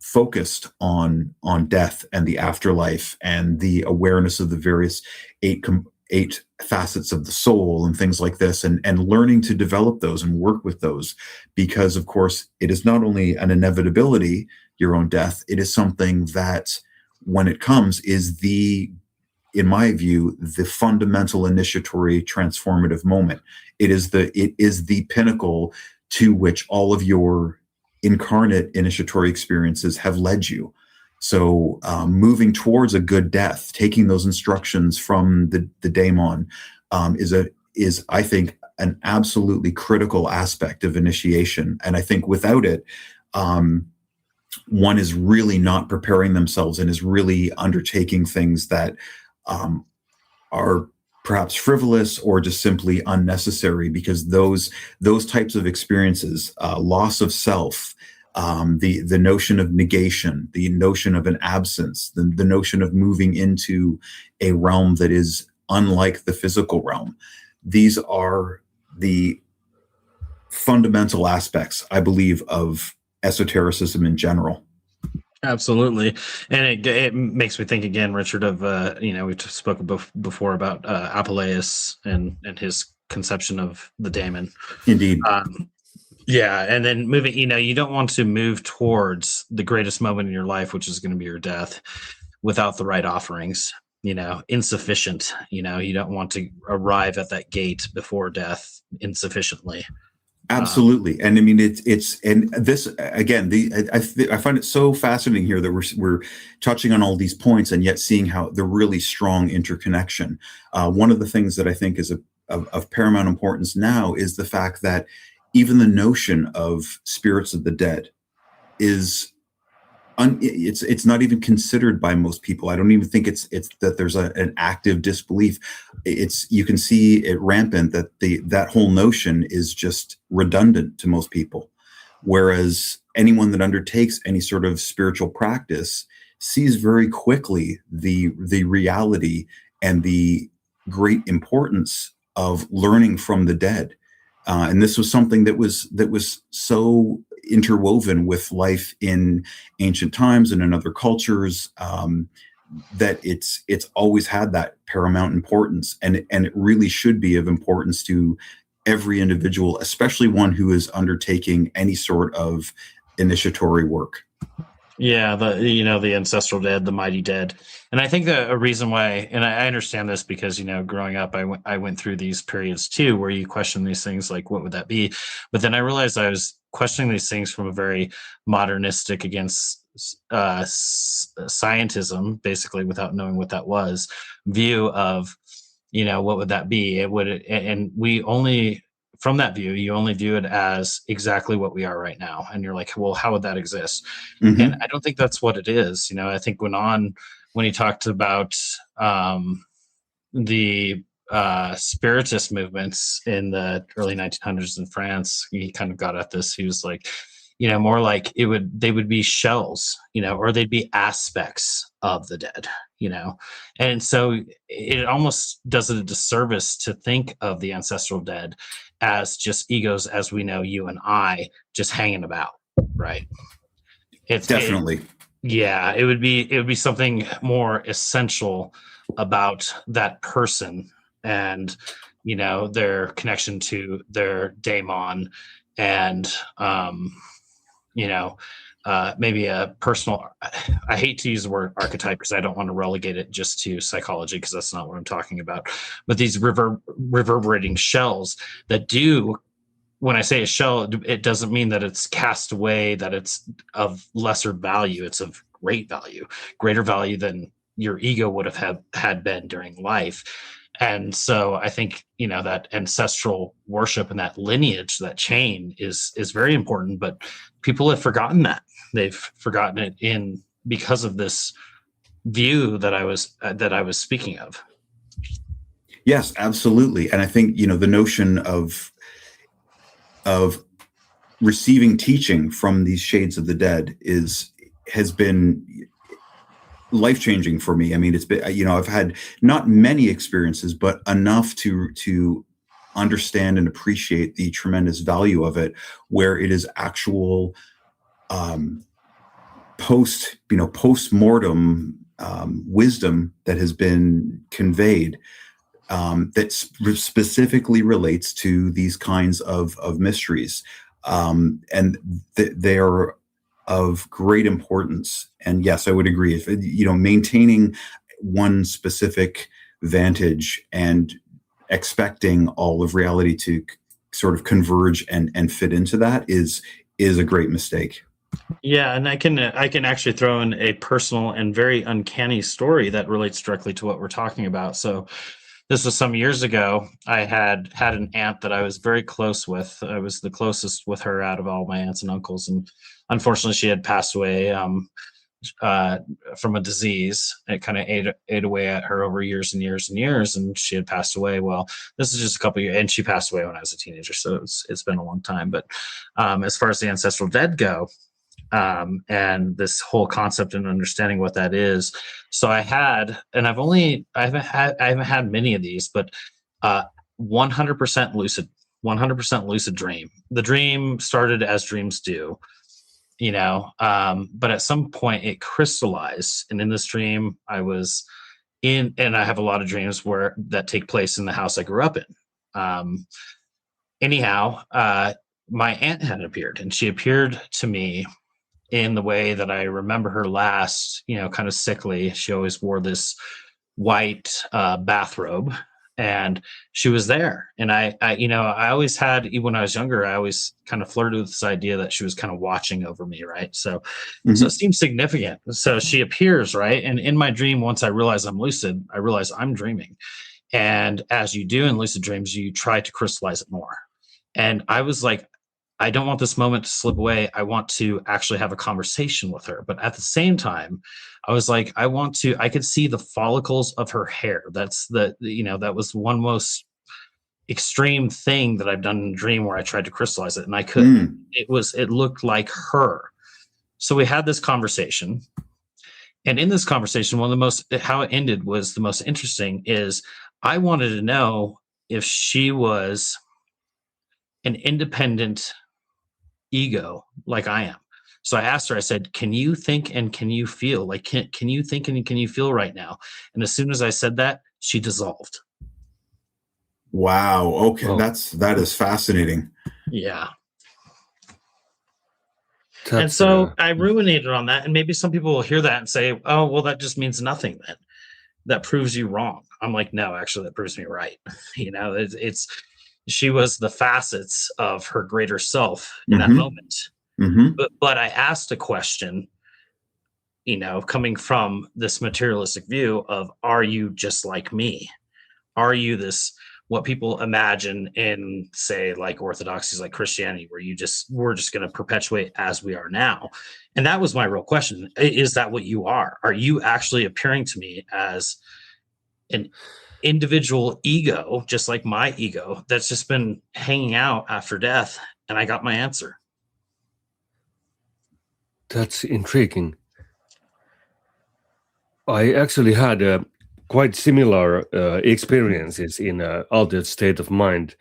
focused on death and the afterlife and the awareness of the various eight facets of the soul and things like this, and learning to develop those and work with those, because of course it is not only an inevitability, your own death, it is something that when it comes is in my view, the fundamental initiatory transformative moment. It is the pinnacle to which all of your incarnate initiatory experiences have led you. So moving towards a good death, taking those instructions from the daemon is I think an absolutely critical aspect of initiation. And I think without it, one is really not preparing themselves and is really undertaking things that are perhaps frivolous or just simply unnecessary, because those types of experiences, loss of self, the notion of negation, the notion of an absence, the notion of moving into a realm that is unlike the physical realm, these are the fundamental aspects, I believe, of esotericism in general. Absolutely. And it makes me think again, Richard, of, we spoke before about Akhlys and his conception of the daemon. Indeed. Yeah, and then moving, you don't want to move towards the greatest moment in your life, which is going to be your death, without the right offerings. Insufficient. You don't want to arrive at that gate before death insufficiently. Absolutely, and I mean it's and this again. I find it so fascinating here that we're touching on all these points and yet seeing how the really strong interconnection. One of the things that I think is of paramount importance now is the fact that even the notion of spirits of the dead is it's not even considered by most people. I don't even think it's that there's an active disbelief. You can see it rampant that that whole notion is just redundant to most people. Whereas anyone that undertakes any sort of spiritual practice sees very quickly the reality and the great importance of learning from the dead. And this was something that was so interwoven with life in ancient times and in other cultures, that it's always had that paramount importance, and it really should be of importance to every individual, especially one who is undertaking any sort of initiatory work. Yeah, the ancestral dead, the mighty dead. And I think that a reason why, and I understand this because, growing up, I went through these periods too, where you question these things like, what would that be? But then I realized I was questioning these things from a very modernistic against scientism, basically, without knowing what that was, view of, what would that be? It would, and we only, from that view, you only view it as exactly what we are right now. And you're like, well, how would that exist? Mm-hmm. And I don't think that's what it is. I think when he talked about the spiritist movements in the early 1900s in France, he kind of got at this. He was like, more like they would be shells, or they'd be aspects of the dead, and so it almost does it a disservice to think of the ancestral dead as just egos as we know you and I just hanging about, right? It's definitely. It would be something more essential about that person and their connection to their daemon and maybe a personal, I hate to use the word archetype because I don't want to relegate it just to psychology because that's not what I'm talking about, but these reverberating shells that do, when I say a shell, it doesn't mean that it's cast away, that it's of lesser value. It's of great value, greater value than your ego would have had been during life. And so I think, that ancestral worship and that lineage, that chain is very important, but people have forgotten that. They've forgotten it because of this view that I was speaking of. Yes, absolutely. And I think, the notion of receiving teaching from these shades of the dead has been life-changing for me. I mean, it's been, I've had not many experiences, but enough to understand and appreciate the tremendous value of it, where it is actual post-mortem wisdom that has been conveyed, that specifically relates to these kinds of mysteries. And they are of great importance. And yes, I would agree. If maintaining one specific vantage and expecting all of reality to sort of converge and fit into that is a great mistake. Yeah, and I can actually throw in a personal and very uncanny story that relates directly to what we're talking about. So this was some years ago. I had an aunt that I was very close with. I was the closest with her out of all my aunts and uncles. And unfortunately, she had passed away from a disease. It kind of ate away at her over years and years and years. And she had passed away. Well, this is just a couple of years. And she passed away when I was a teenager. So it's been a long time. But as far as the ancestral dead go, and this whole concept and understanding what that is. So I haven't had many of these, but 100% lucid dream. The dream started as dreams do, but at some point it crystallized. And in this dream I was in, and I have a lot of dreams that take place in the house I grew up in. my aunt had appeared, and she appeared to me in the way that I remember her last, kind of sickly. She always wore this white bathrobe, and she was there. And I always had, even when I was younger, I always kind of flirted with this idea that she was kind of watching over me, right? So it seems significant. So she appears, right? And in my dream, once I realize I'm lucid, I realize I'm dreaming. And as you do in lucid dreams, you try to crystallize it more. And I was like, I don't want this moment to slip away. I want to actually have a conversation with her. But at the same time, I was like, I could see the follicles of her hair. That's that was one most extreme thing that I've done in a dream where I tried to crystallize it and I couldn't. It looked like her. So we had this conversation. And in this conversation, how it ended was the most interesting is I wanted to know if she was an independent ego like I am. So I asked her, I said, can you think and can you feel? Like, can you think and can you feel right now? And as soon as I said that, she dissolved. Wow. Okay. Oh. That is fascinating. Yeah. And so I ruminated on that. And maybe some people will hear that and say, oh, well, that just means nothing then. That proves you wrong. I'm like, no, actually, that proves me right. She was the facets of her greater self in that moment. But I asked a question, coming from this materialistic view of, are you just like me? Are you what people imagine in, say, like orthodoxies like Christianity, where we're just going to perpetuate as we are now? And that was my real question. Is that what you are? Are you actually appearing to me as an individual ego, just like my ego, that's just been hanging out after death? And I got my answer. That's intriguing. I actually had quite similar experiences in an altered state of mind,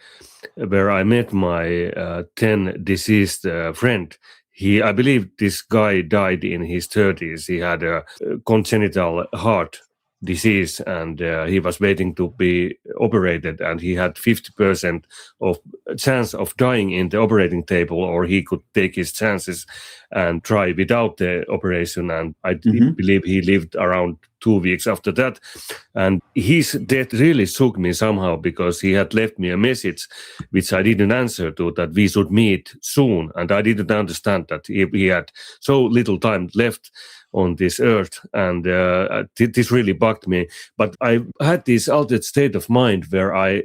where I met my 10 deceased friend. I believe this guy died in his 30s. He had a congenital heart disease, and he was waiting to be operated, and he had 50% of chance of dying in the operating table, or he could take his chances and try without the operation. And I believe he lived around 2 weeks after that. And his death really shook me somehow, because he had left me a message which I didn't answer to, that we should meet soon. And I didn't understand that he had so little time left on this earth, and this really bugged me. But I had this altered state of mind where I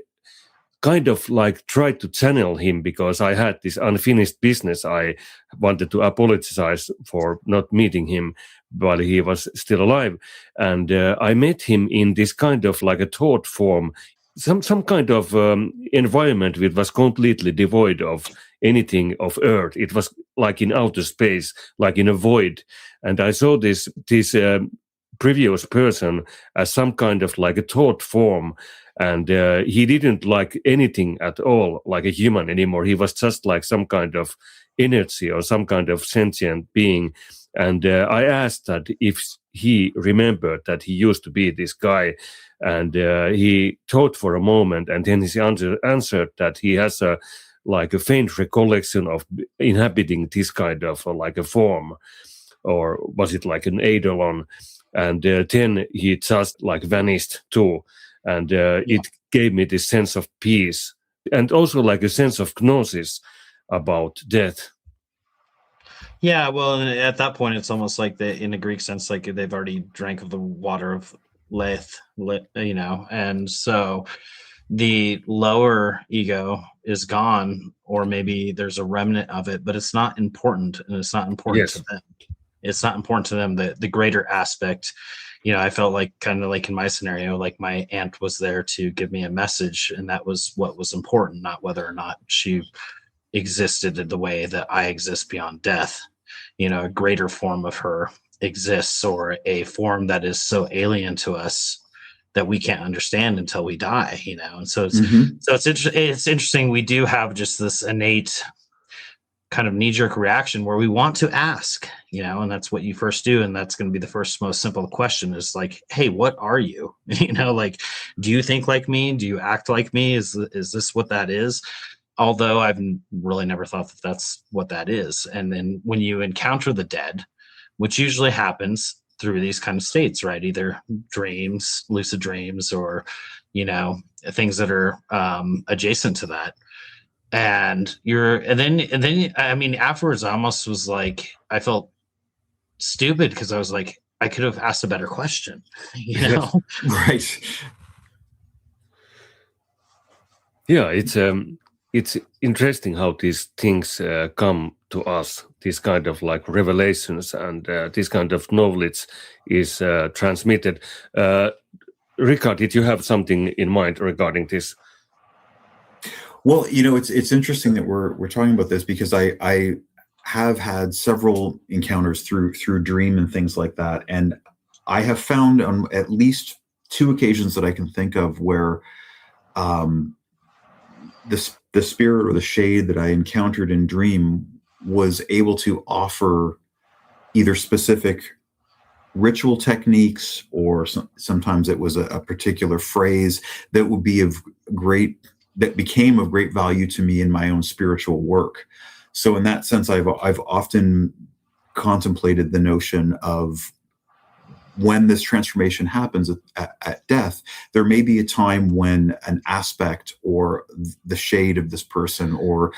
kind of like tried to channel him, because I had this unfinished business. I wanted to apologize for not meeting him while he was still alive, and I met him in this kind of like a thought form, some kind of environment which was completely devoid of anything of earth. It was like in outer space, like in a void. And I saw this previous person as some kind of like a thought form, and he didn't like anything at all like a human anymore. He was just like some kind of energy or some kind of sentient being. And I asked that if he remembered that he used to be this guy, and he thought for a moment, and then he answered that he has a faint recollection of inhabiting this kind of like a form, or was it like an eidolon? And then he just like vanished too. And it gave me this sense of peace, and also like a sense of gnosis about death. Yeah, well, and at that point, it's almost like in the Greek sense, like they've already drank of the water of Lethe, and so the lower ego is gone, or maybe there's a remnant of it, but it's not important, and it's not important to them. It's not important to them. The greater aspect, I felt like kind of like in my scenario, like my aunt was there to give me a message, and that was what was important, not whether or not she existed in the way that I exist beyond death. A greater form of her exists, or a form that is so alien to us that we can't understand until we die, and so it's interesting. We do have just this innate kind of knee-jerk reaction where we want to ask, and that's what you first do, and that's going to be the first most simple question is like, hey, what are you? Like, do you think like me? Do you act like me? Is this what that is? although I've really never thought that that's what that is. And then when you encounter the dead, which usually happens through these kind of states, right? Either dreams, lucid dreams, or, things that are adjacent to that. And then, I mean, afterwards, I almost was like, I felt stupid because I was like, I could have asked a better question, Right. Yeah, it's interesting how these things come to us. These kind of like revelations and this kind of knowledge is transmitted. Ricard, did you have something in mind regarding this? Well, it's interesting that we're talking about this, because I have had several encounters through dream and things like that, and I have found on at least 2 occasions that I can think of where the spirit or the shade that I encountered in dream was able to offer either specific ritual techniques, or sometimes it was a particular phrase that would be that became of great value to me in my own spiritual work. So in that sense, I've often contemplated the notion of, when this transformation happens at death, there may be a time when an aspect or the shade of this person, or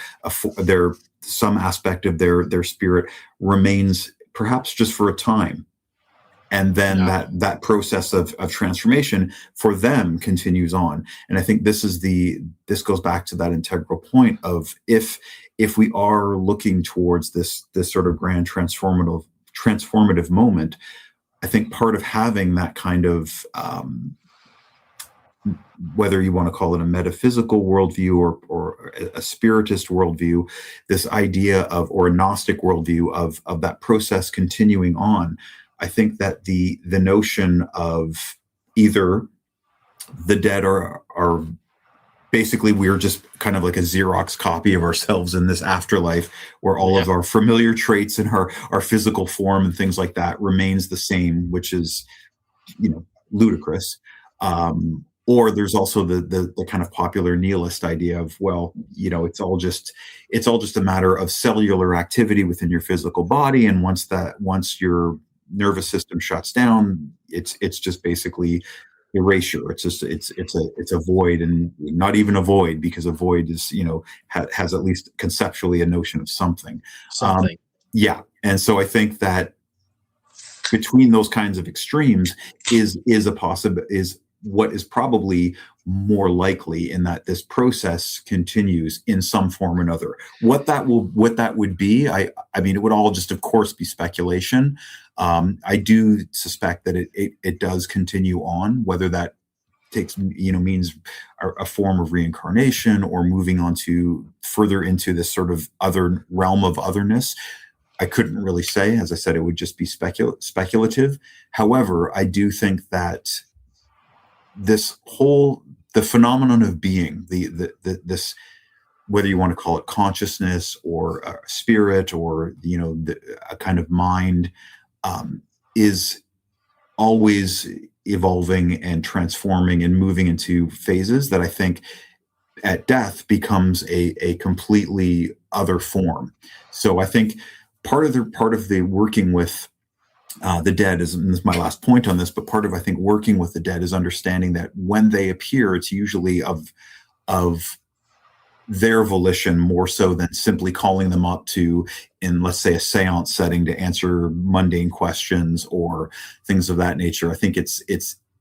some aspect of their spirit remains, perhaps just for a time. And then that process of transformation for them continues on. And I think this goes back to that integral point of, if we are looking towards this sort of grand transformative moment, I think part of having that kind of, whether you want to call it a metaphysical worldview or a spiritist worldview, this idea of, or a Gnostic worldview of that process continuing on, I think that the notion of either the dead are basically, we're just kind of like a Xerox copy of ourselves in this afterlife, where all of our familiar traits and our physical form and things like that remains the same, which is, ludicrous. Or there's also the kind of popular nihilist idea of, well, it's all just a matter of cellular activity within your physical body, and once your nervous system shuts down, it's just basically erasure. It's a void, and not even a void, because a void is, has at least conceptually a notion of something. Yeah. And so I think that between those kinds of extremes is what is probably more likely, in that this process continues in some form or another. What that would be, I mean, it would all just, of course, be speculation. I do suspect that it does continue on, whether that means a form of reincarnation, or moving on to further into this sort of other realm of otherness. I couldn't really say. As I said, it would just be speculative. However, I do think that the phenomenon of being, this, whether you want to call it consciousness or spirit, or a kind of mind, is always evolving and transforming and moving into phases that I think at death becomes a completely other form. So I think part of the working with the dead is, and this is my last point on this, but part of, I think, working with the dead is understanding that when they appear, it's usually of their volition, more so than simply calling them up to, in, let's say, a seance setting, to answer mundane questions or things of that nature. I think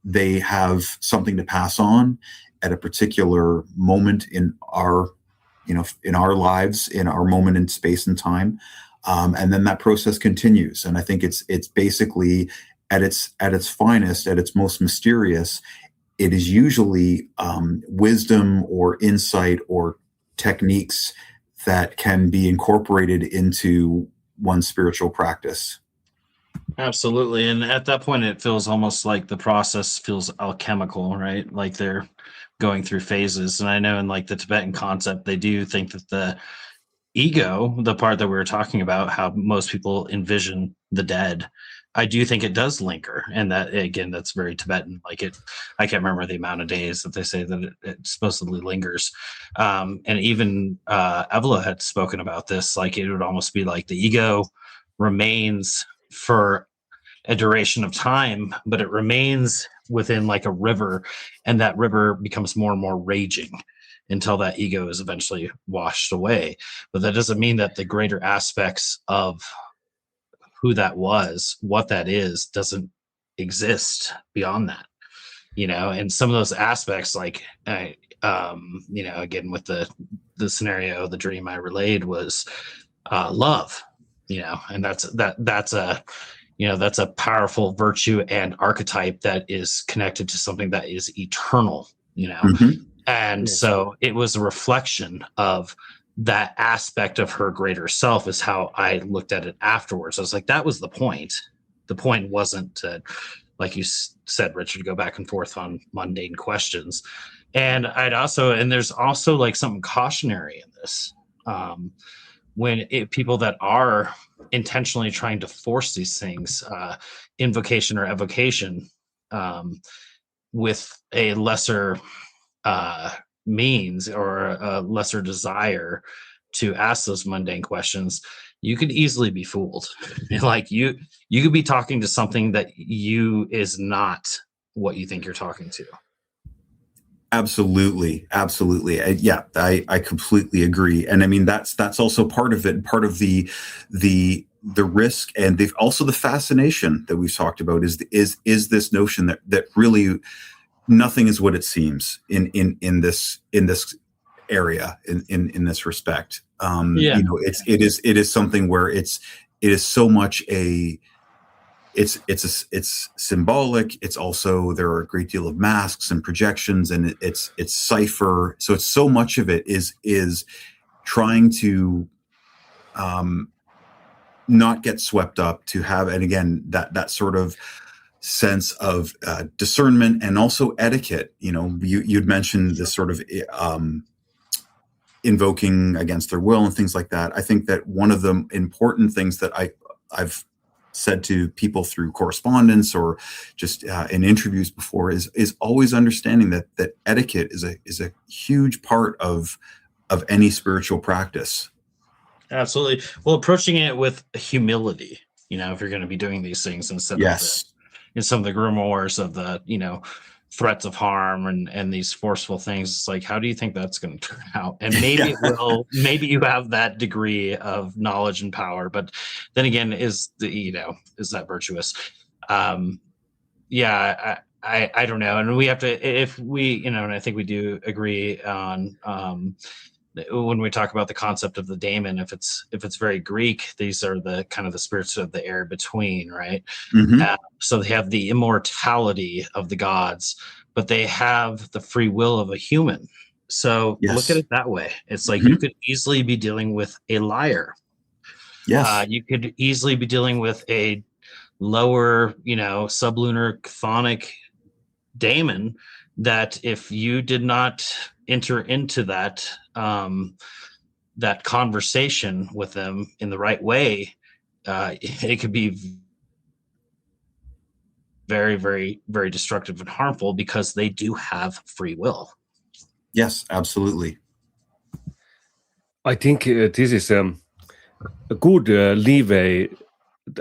they have something to pass on at a particular moment in our lives, in our moment in space and time. And then that process continues. And I think it's basically at its finest, at its most mysterious, it is usually wisdom or insight or techniques that can be incorporated into one's spiritual practice. Absolutely. And at that point, it feels almost like the process feels alchemical, right? Like they're going through phases. And I know in like the Tibetan concept, they do think that the ego, the part that we were talking about, how most people envision the dead, I do think it does linger, and that again, that's very Tibetan. Like I can't remember the amount of days that they say that it supposedly lingers. And even Evola had spoken about this. Like it would almost be like the ego remains for a duration of time, but it remains within like a river, and that river becomes more and more raging until that ego is eventually washed away. But that doesn't mean that the greater aspects of who that was, what that is, doesn't exist beyond that, and some of those aspects, like again with the scenario, the dream I relayed was love, and that's a powerful virtue and archetype that is connected to something that is eternal, and Yes. So it was a reflection of that aspect of her greater self, is how I looked at it afterwards. I was like, that was the point. The point wasn't to, like you said, Richard, go back and forth on mundane questions. And there's also like something cautionary in this. When people that are intentionally trying to force these things, invocation or evocation, with a lesser means or a lesser desire to ask those mundane questions, you could easily be fooled. Like you could be talking to something that is not what you think you're talking to. Absolutely. I completely agree. And I mean, that's also part of it. Part of the risk, and also the fascination that we've talked about is this notion that really nothing is what it seems in this area, in this respect. It is something where it is so much it's symbolic. It's also, there are a great deal of masks and projections, and it's cipher. So it's so much of it is trying to not get swept up, to have, and again, that sort of sense of discernment and also etiquette. You'd mentioned this sort of invoking against their will and things like that. I think that one of the important things that I've said to people through correspondence or just in interviews before is always understanding that etiquette is a huge part of any spiritual practice. Absolutely. Well, approaching it with humility, if you're going to be doing these things, instead of in some of the grimoires of the, threats of harm and these forceful things. It's like, how do you think that's going to turn out? And maybe it will, maybe you have that degree of knowledge and power, but then again, is that virtuous? I don't know. And we have to, if we, and I think we do agree on, when we talk about the concept of the daemon, if it's very Greek, these are the kind of the spirits of the air between, right? Mm-hmm. So they have the immortality of the gods, but they have the free will of a human. So look at it that way. It's like, you could easily be dealing with a liar. Yes. You could easily be dealing with a lower, sublunar chthonic daemon, that if you did not enter into that that conversation with them in the right way, it could be very, very, very destructive and harmful, because they do have free will. Yes, absolutely. I think this is a good leeway.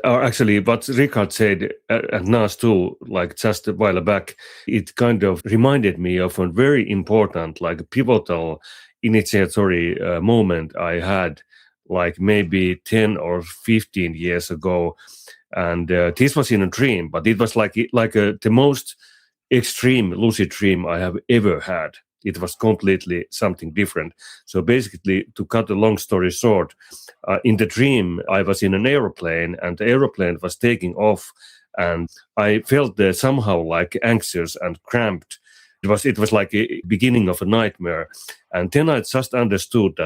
Or actually, what Richard said at Naas too, like just a while back, it kind of reminded me of a very important, like pivotal initiatory moment I had, like maybe 10 or 15 years ago. And this was in a dream, but it was like the most extreme lucid dream I have ever had. It was completely something different. So basically, to cut a long story short, in the dream, I was in an aeroplane, and the aeroplane was taking off, and I felt somehow like anxious and cramped. It was like a beginning of a nightmare. And then I just understood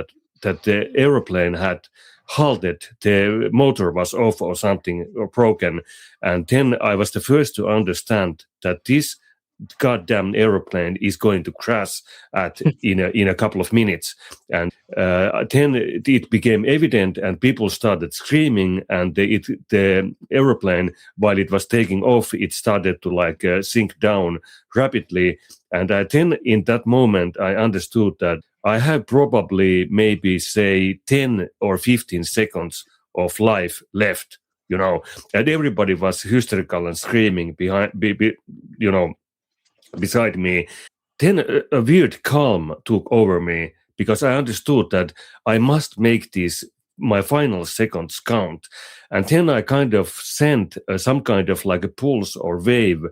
that the aeroplane had halted, the motor was off or something, or broken. And then I was the first to understand that this goddamn aeroplane is going to crash in a couple of minutes. And then it became evident, and people started screaming, and the aeroplane, while it was taking off, it started to sink down rapidly. And then in that moment, I understood that I have probably maybe say 10 or 15 seconds of life left, and everybody was hysterical and screaming beside me. Then a weird calm took over me, because I understood that I must make my final seconds count. And then I kind of sent some kind of like a pulse or wave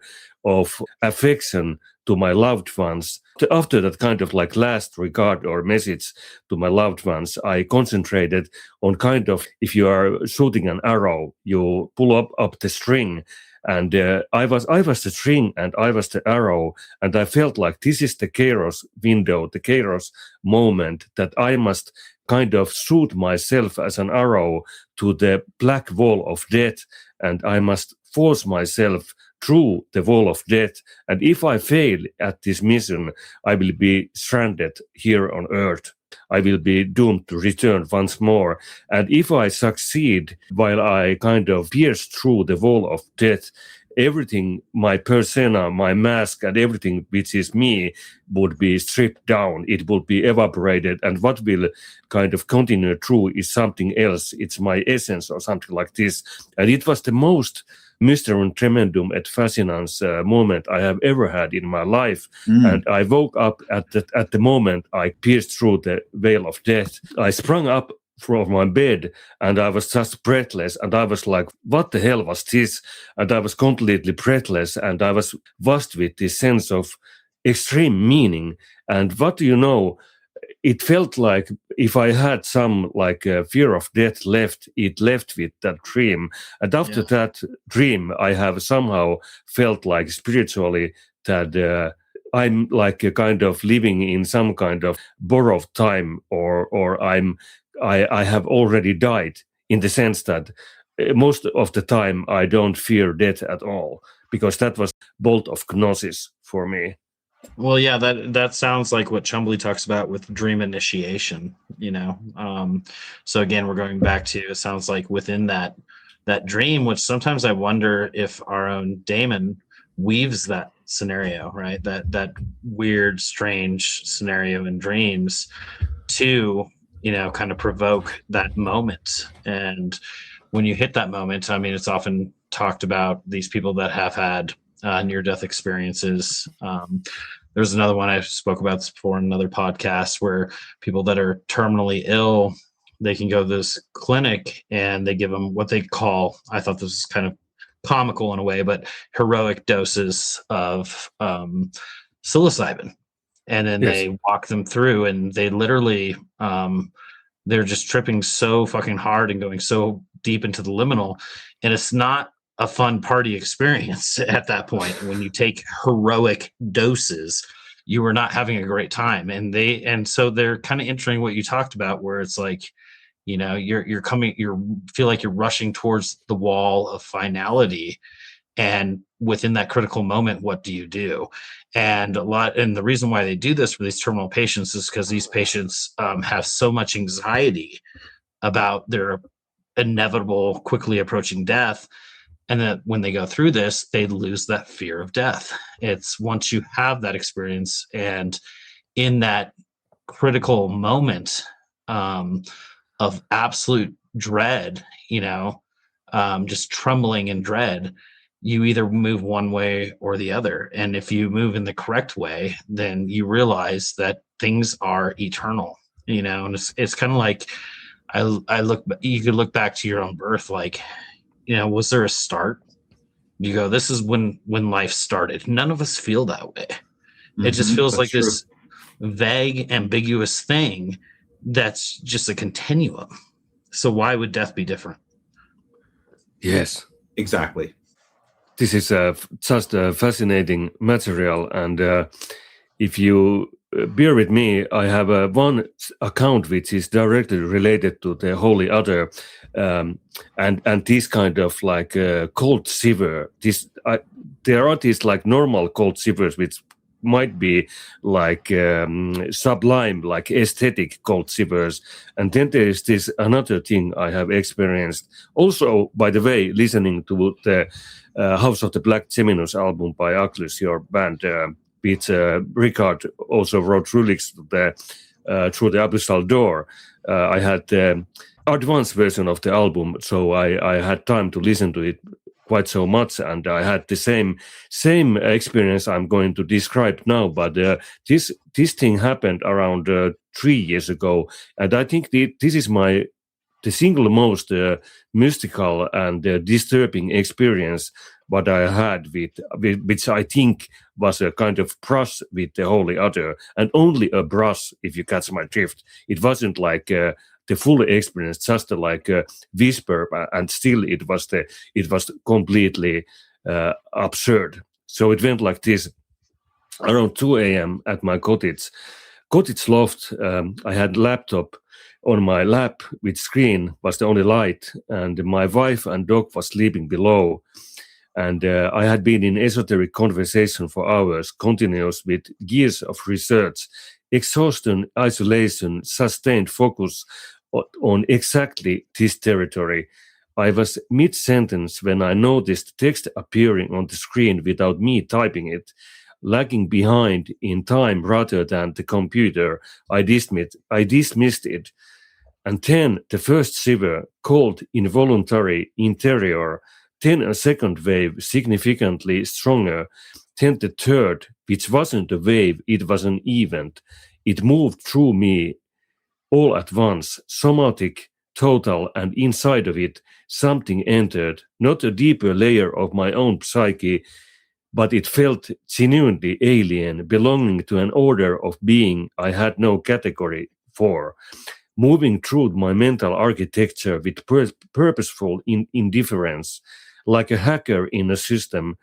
of affection to my loved ones. After that kind of like last regard or message to my loved ones, I concentrated on kind of, if you are shooting an arrow, you pull up the string. And I was the string, and I was the arrow, and I felt like this is the Kairos window, the Kairos moment, that I must kind of shoot myself as an arrow to the black wall of death, and I must force myself through the wall of death. And if I fail at this mission, I will be stranded here on Earth. I will be doomed to return once more. And if I succeed while I kind of pierce through the wall of death, everything, my persona, my mask, and everything which is me would be stripped down. It would be evaporated. And what will kind of continue through is something else. It's my essence or something like this. And it was the most Mysterum tremendum et fascinans moment I have ever had in my life. And I woke up at the moment I pierced through the veil of death. I sprung up from my bed, and I was just breathless, and I was like, what the hell was this? And I was completely breathless, and I was vast with this sense of extreme meaning. And what do you know, it felt like if I had some fear of death left, it left with that dream. And after that dream, I have somehow felt like spiritually that I'm like a kind of living in some kind of borrowed time, or I have already died, in the sense that most of the time I don't fear death at all, because that was bolt of gnosis for me. Well, yeah, that sounds like what Chumbly talks about with dream initiation, So again, we're going back to, it sounds like within that dream, which sometimes I wonder if our own Damon weaves that scenario, right? That weird, strange scenario in dreams to, kind of provoke that moment. And when you hit that moment, I mean, it's often talked about these people that have had near-death experiences. There's another one I spoke about before in another podcast, where people that are terminally ill, they can go to this clinic and they give them what they call, I thought this was kind of comical in a way, but heroic doses of psilocybin. And then they walk them through, and they literally, they're just tripping so fucking hard and going so deep into the liminal. And it's not a fun party experience at that point. When you take heroic doses, you are not having a great time. And so they're kind of entering what you talked about, where it's like, you feel like you're rushing towards the wall of finality. And within that critical moment, what do you do? And the reason why they do this for these terminal patients is because these patients have so much anxiety about their inevitable, quickly approaching death. And that when they go through this, they lose that fear of death. It's once you have that experience, and in that critical moment of absolute dread, just trembling in dread, you either move one way or the other. And if you move in the correct way, then you realize that things are eternal, and it's kind of like, you could look back to your own birth, like, was there a start? You go, this is when life started. None of us feel that way. It just feels like true. This vague, ambiguous thing that's just a continuum. So why would death be different? Yes, exactly. This is just a fascinating material. And if you bear with me, I have one account which is directly related to the Holy Other, and this kind of like cold shiver. there are these like normal cold shivers, which might be like sublime, like aesthetic cold shivers. And then there is this another thing I have experienced. Also, by the way, listening to the House of the Black Geminus album by Akhlys, your band, which Richard also wrote lyrics to through the Abyssal Door. I had the advanced version of the album, so I had time to listen to it quite so much, and I had the same experience I'm going to describe now. But this thing happened around 3 years ago, and I think this is the single most mystical and disturbing experience what I had with which I think was a kind of brush with the Holy Otto, and only a brush, if you catch my drift. It wasn't like the full experience, just like a whisper, and still it was completely absurd. So it went like this. Around 2 a.m. at my cottage loft, I had laptop on my lap with screen, was the only light, and my wife and dog was sleeping below. And I had been in esoteric conversation for hours, continuous with years of research, exhaustion, isolation, sustained focus on exactly this territory. I was mid-sentence when I noticed text appearing on the screen without me typing it, lagging behind in time rather than the computer. I dismissed it. And then the first shiver, called involuntary interior, then a second wave, significantly stronger, then the third, which wasn't a wave, it was an event. It moved through me all at once, somatic, total, and inside of it, something entered, not a deeper layer of my own psyche, but it felt genuinely alien, belonging to an order of being I had no category for, moving through my mental architecture with purposeful indifference, like a hacker in a system,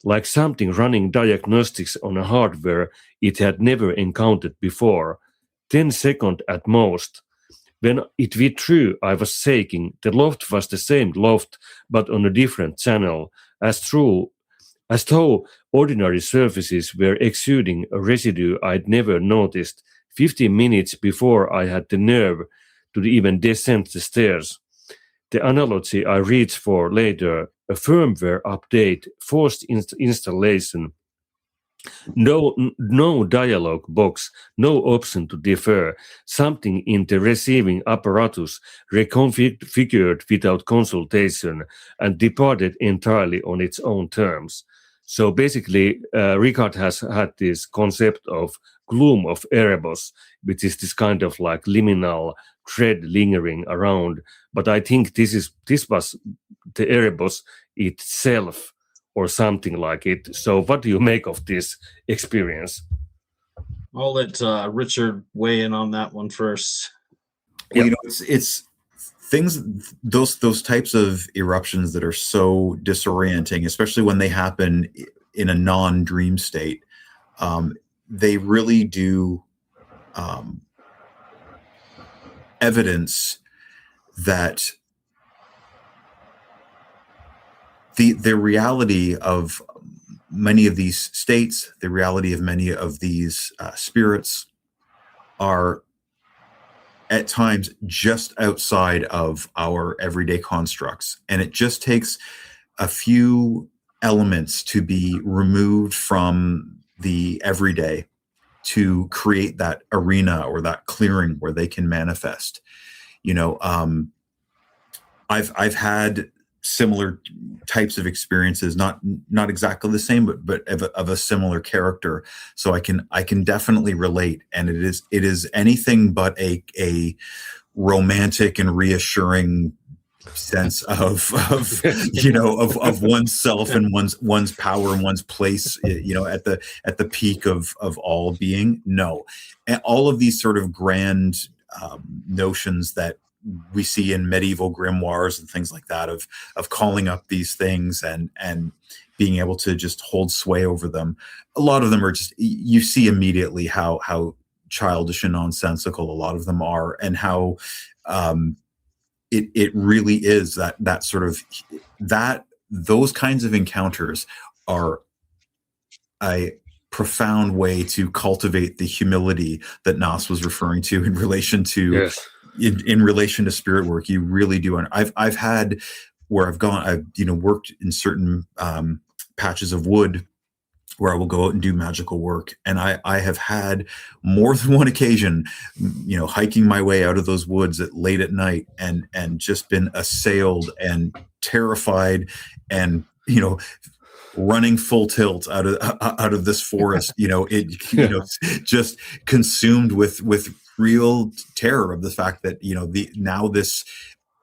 like something running diagnostics on a hardware it had never encountered before. 10 seconds at most. When it withdrew, I was shaking. The loft was the same loft, but on a different channel, as though ordinary surfaces were exuding a residue I'd never noticed 15 minutes before I had the nerve to even descend the stairs. The analogy I reached for later, a firmware update, forced installation, no dialogue box, no option to defer, something in the receiving apparatus reconfigured without consultation and departed entirely on its own terms. So basically, Richard has had this concept of gloom of Erebos, which is this kind of like liminal thread lingering around. But I think this was the Erebos itself, or something like it. So what do you make of this experience? I'll let Richard weigh in on that one first. Well, you know, it's things, those types of eruptions that are so disorienting, especially when they happen in a non-dream state, they really do evidence that the reality of many of these states, the reality of many of these spirits are at times just outside of our everyday constructs. And it just takes a few elements to be removed from the everyday to create that arena or that clearing where they can manifest. You know, I've had similar types of experiences, not exactly the same, but of a similar character. So I can definitely relate. And it is anything but a romantic and reassuring sense of you know of oneself and one's power and one's place, you know, at the peak of all being. No, and all of these sort of grand notions that we see in medieval grimoires and things like that of calling up these things and being able to just hold sway over them. A lot of them are just, you see immediately how childish and nonsensical a lot of them are, and how it really is that sort of that those kinds of encounters are a profound way to cultivate the humility that Naas was referring to in relation to Yes. in relation to spirit work. You really do. And I've had where I've worked in certain patches of wood where I will go out and do magical work. And I have had more than one occasion, hiking my way out of those woods late at night and just been assailed and terrified and, running full tilt out of this forest, just consumed with real terror of the fact that,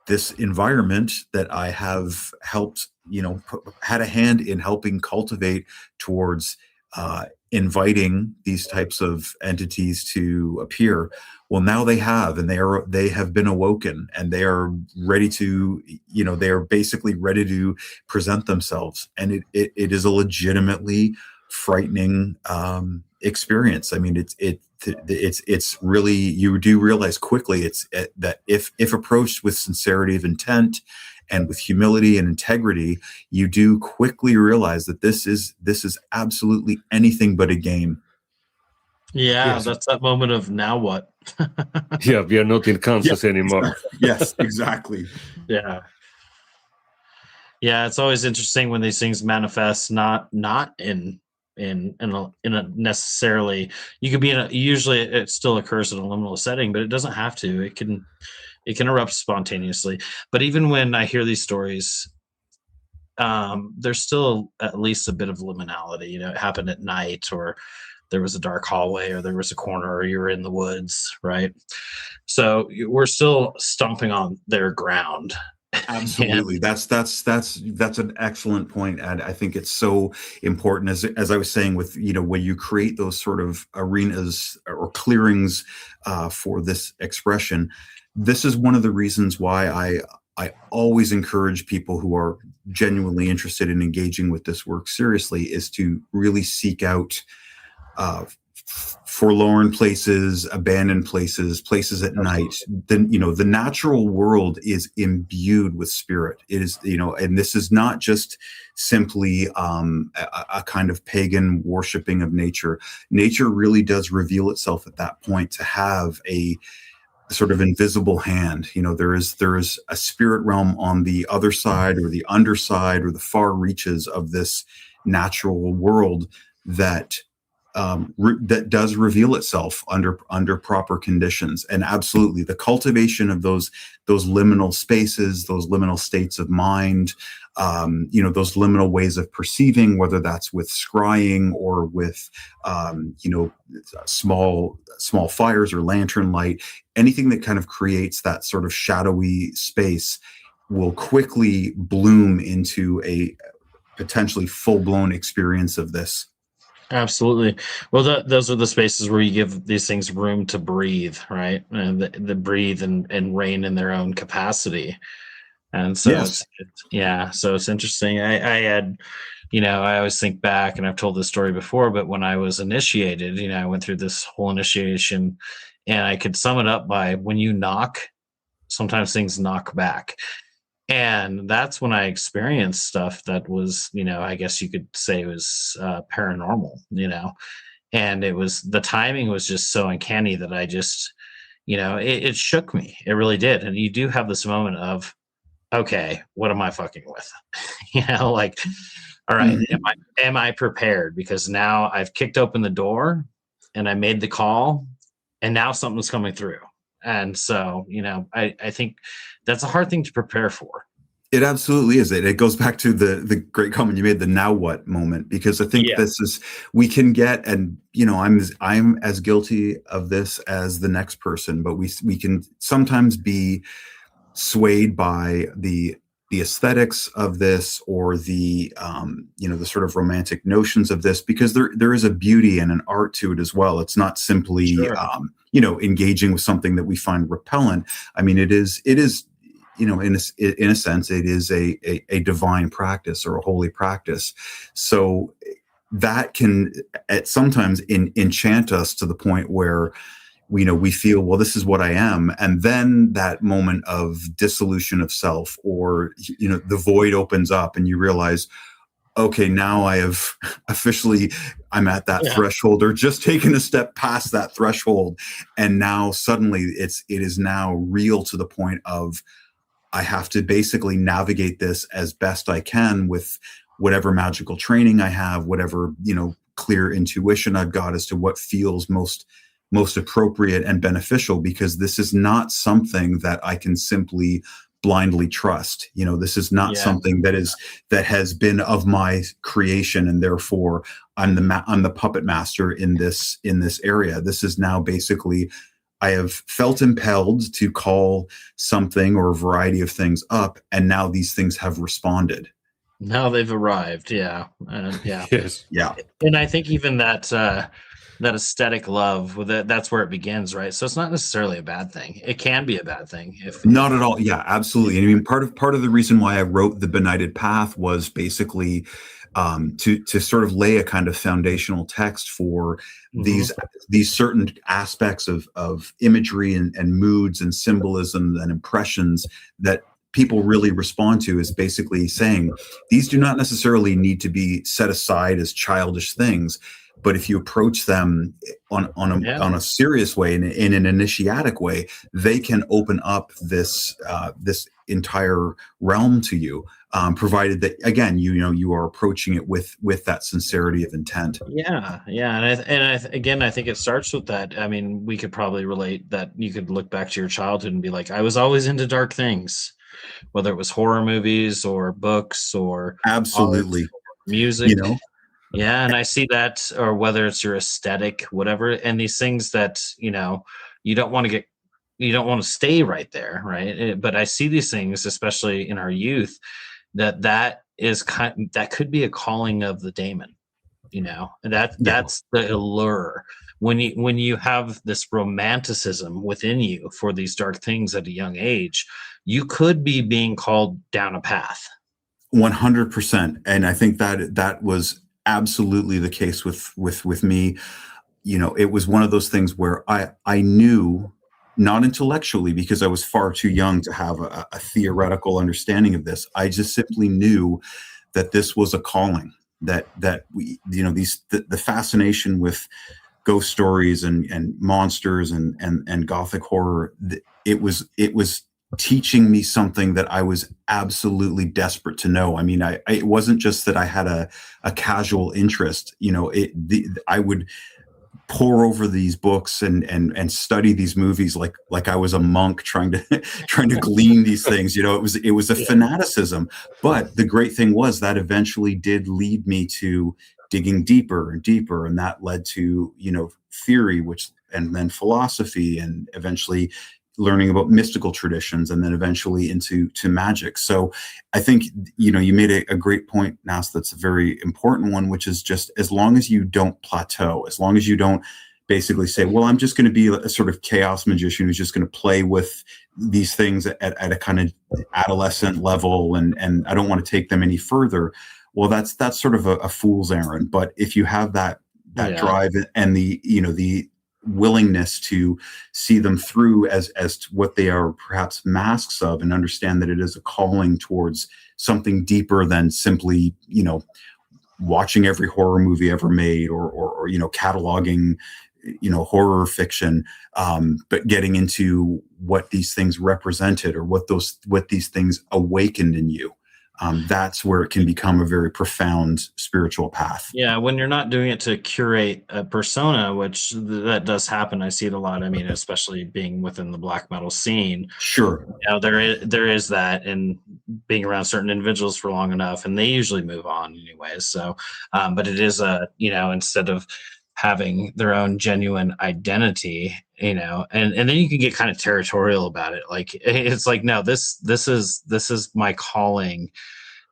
this environment that I have helped, had a hand in helping cultivate towards inviting these types of entities to appear. Well, now they have, and they have been awoken, and they are ready to, they are basically ready to present themselves. And it is a legitimately frightening experience. I mean, it's really, you do realize quickly that if approached with sincerity of intent and with humility and integrity, you do quickly realize that this is absolutely anything but a game. Yeah, Yes. that's that moment of now what? Yeah, we are not in Kansas anymore. Yes, exactly. Yeah. Yeah, it's always interesting when these things manifest not in a necessarily, you could be usually it still occurs in a liminal setting, but it doesn't have to. It can erupt spontaneously. But even when I hear these stories, there's still at least a bit of liminality. It happened at night, or there was a dark hallway, or there was a corner, or you were in the woods, right? So we're still stomping on their ground. Absolutely. That's an excellent point. And I think it's so important, as I was saying, with, when you create those sort of arenas or clearings for this expression, this is one of the reasons why I always encourage people who are genuinely interested in engaging with this work seriously is to really seek out forlorn places, abandoned places at night. Then, the natural world is imbued with spirit. It is, and this is not just simply a kind of pagan worshiping of nature. Nature really does reveal itself at that point to have a sort of invisible hand. There is a spirit realm on the other side, or the underside, or the far reaches of this natural world that does reveal itself under proper conditions. And absolutely, the cultivation of those liminal spaces, those liminal states of mind, those liminal ways of perceiving, whether that's with scrying or with small fires or lantern light, anything that kind of creates that sort of shadowy space will quickly bloom into a potentially full-blown experience of this. Absolutely. Well, those are the spaces where you give these things room to breathe, right? And the breathe and reign in their own capacity. And so, Yes. So it's interesting. I had, I always think back, and I've told this story before, but when I was initiated, I went through this whole initiation, and I could sum it up by, when you knock, sometimes things knock back. And that's when I experienced stuff that was, I guess you could say was paranormal, and it was, the timing was just so uncanny that I just, it shook me. It really did. And you do have this moment of, okay, what am I fucking with? Like, all right, am I prepared? Because now I've kicked open the door and I made the call, and now something's coming through. And so, I think that's a hard thing to prepare for. It absolutely is. It goes back to the great comment you made, the now what moment, because I think this is, we can get, and I'm as guilty of this as the next person, but we can sometimes be swayed by the aesthetics of this, or the the sort of romantic notions of this, because there is a beauty and an art to it as well. It's not simply Sure. Engaging with something that we find repellent. I mean, it is in a sense, it is a divine practice, or a holy practice. So that can sometimes enchant us to the point where we feel, well, this is what I am. And then that moment of dissolution of self, or, the void opens up and you realize, okay, now I have I'm at that threshold, or just taken a step past that threshold. And now suddenly it is now real, to the point of, I have to basically navigate this as best I can with whatever magical training I have, whatever, clear intuition I've got as to what feels most appropriate and beneficial, because this is not something that I can simply blindly trust. This is not something that has been of my creation, and therefore I'm the puppet master in this area. This is now basically, I have felt impelled to call something or a variety of things up, and now these things have responded. Now they've arrived. Yeah. Yes. Yeah. And I think even that aesthetic love, that's where it begins, right? So it's not necessarily a bad thing. It can be a bad thing not at all. Yeah, absolutely. And I mean, part of the reason why I wrote The Benighted Path was basically to sort of lay a kind of foundational text for these certain aspects of imagery and moods and symbolism and impressions that people really respond to, is basically saying these do not necessarily need to be set aside as childish things, but if you approach them on a serious way, in an initiatic way, they can open up this entire realm to you, provided that, again, you are approaching it with that sincerity of intent. Yeah. And I think it starts with that. I mean, we could probably relate that. You could look back to your childhood and be like, I was always into dark things, whether it was horror movies or books or absolutely art, or music. Yeah, and I see that, or whether it's your aesthetic, whatever, and these things that you don't want to stay right there, right? But I see these things, especially in our youth, that could be a calling of the daemon. That's the allure. When you have this romanticism within you for these dark things at a young age, you could be being called down a path. 100%, and I think that was absolutely the case with me. It was one of those things where I knew, not intellectually, because I was far too young to have a theoretical understanding of this. I just simply knew that this was a calling, that we, the fascination with ghost stories and monsters and gothic horror, it was teaching me something that I was absolutely desperate to know. I mean, it wasn't just that I had a casual interest. I would pore over these books and study these movies like I was a monk trying to glean these things. It was a fanaticism. But the great thing was that eventually did lead me to digging deeper and deeper, and that led to theory, and then philosophy, and eventually learning about mystical traditions, and then eventually into magic. So I think, you made a great point, Naas, that's a very important one, which is just, as long as you don't plateau, as long as you don't basically say, well, I'm just going to be a sort of chaos magician who's just going to play with these things at a kind of adolescent level, and I don't want to take them any further. Well, that's sort of a fool's errand. But if you have that drive and the willingness to see them through as to what they are perhaps masks of, and understand that it is a calling towards something deeper than simply, watching every horror movie ever made, or cataloging, horror fiction, but getting into what these things represented, or what these things awakened in you. That's where it can become a very profound spiritual path. Yeah, when you're not doing it to curate a persona, which that does happen. I see it a lot. I mean, especially being within the black metal scene. Sure. There is that, and being around certain individuals for long enough, and they usually move on anyways. So, but it is instead of having their own genuine identity, and then you can get kind of territorial about it. Like, it's like, no, this is my calling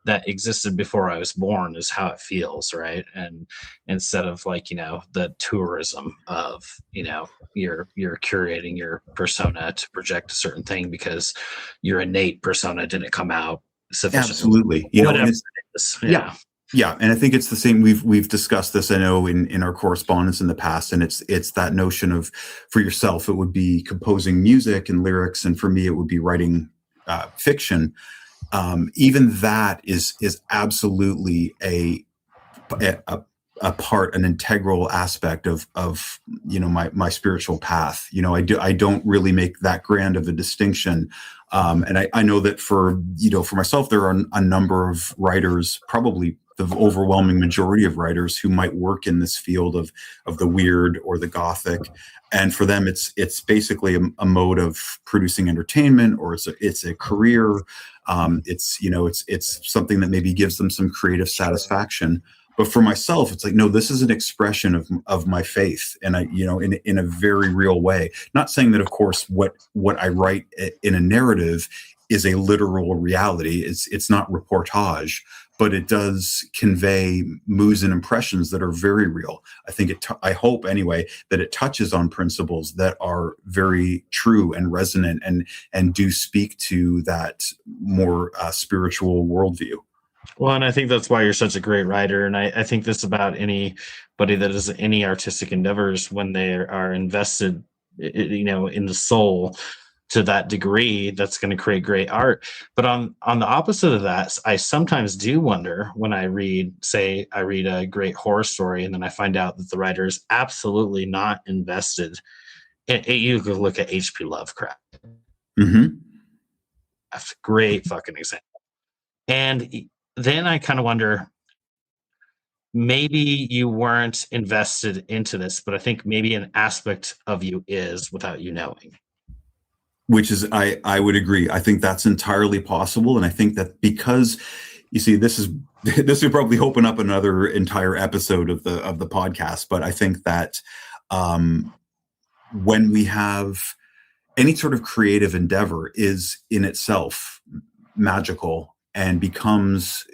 that existed before I was born, is how it feels, right? And instead of the tourism of, you're curating your persona to project a certain thing because your innate persona didn't come out sufficiently. Absolutely. Whatever it is. Yeah. Yeah, and I think it's the same. We've discussed this, I know, in our correspondence in the past, and it's that notion of, for yourself, it would be composing music and lyrics, and for me, it would be writing fiction. Even that is absolutely a part, an integral aspect of my spiritual path. I don't really make that grand of a distinction. And I know that for myself, there are a number of writers, probably the overwhelming majority of writers, who might work in this field of the weird or the gothic. And for them, it's basically a mode of producing entertainment, or it's a career. It's something that maybe gives them some creative satisfaction. But for myself, it's like, no, this is an expression of my faith, and in a very real way. Not saying that, of course, what I write in a narrative is a literal reality. It's not reportage, but it does convey moods and impressions that are very real. I think I hope anyway that it touches on principles that are very true and resonant, and do speak to that more spiritual worldview. Well, and I think that's why you're such a great writer. And I think this about anybody that is any artistic endeavors, when they are invested, in the soul to that degree, that's going to create great art. But on the opposite of that, I sometimes do wonder when I read a great horror story, and then I find out that the writer is absolutely not invested. You could look at H.P. Lovecraft. Mm-hmm. That's a great fucking example. And then I kind of wonder, maybe you weren't invested into this, but I think maybe an aspect of you is, without you knowing. Which is, I would agree. I think that's entirely possible. And I think that, because you see, this would probably open up another entire episode of the podcast. But I think that when we have any sort of creative endeavor, is in itself magical, and becomes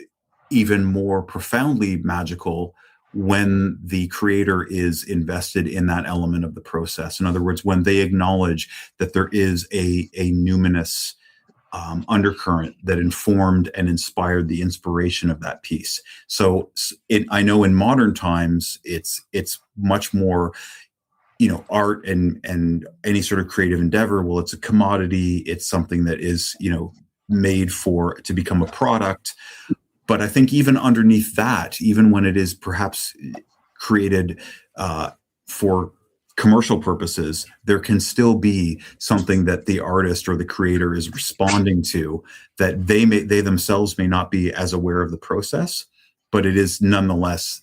even more profoundly magical when the creator is invested in that element of the process. In other words, when they acknowledge that there is a numinous undercurrent that informed and inspired the inspiration of that piece. So I know in modern times, it's much more, art and any sort of creative endeavor. Well, it's a commodity. It's something that is, made to become a product. But I think even underneath that, even when it is perhaps created for commercial purposes, there can still be something that the artist or the creator is responding to, that they themselves may not be as aware of the process, but it is nonetheless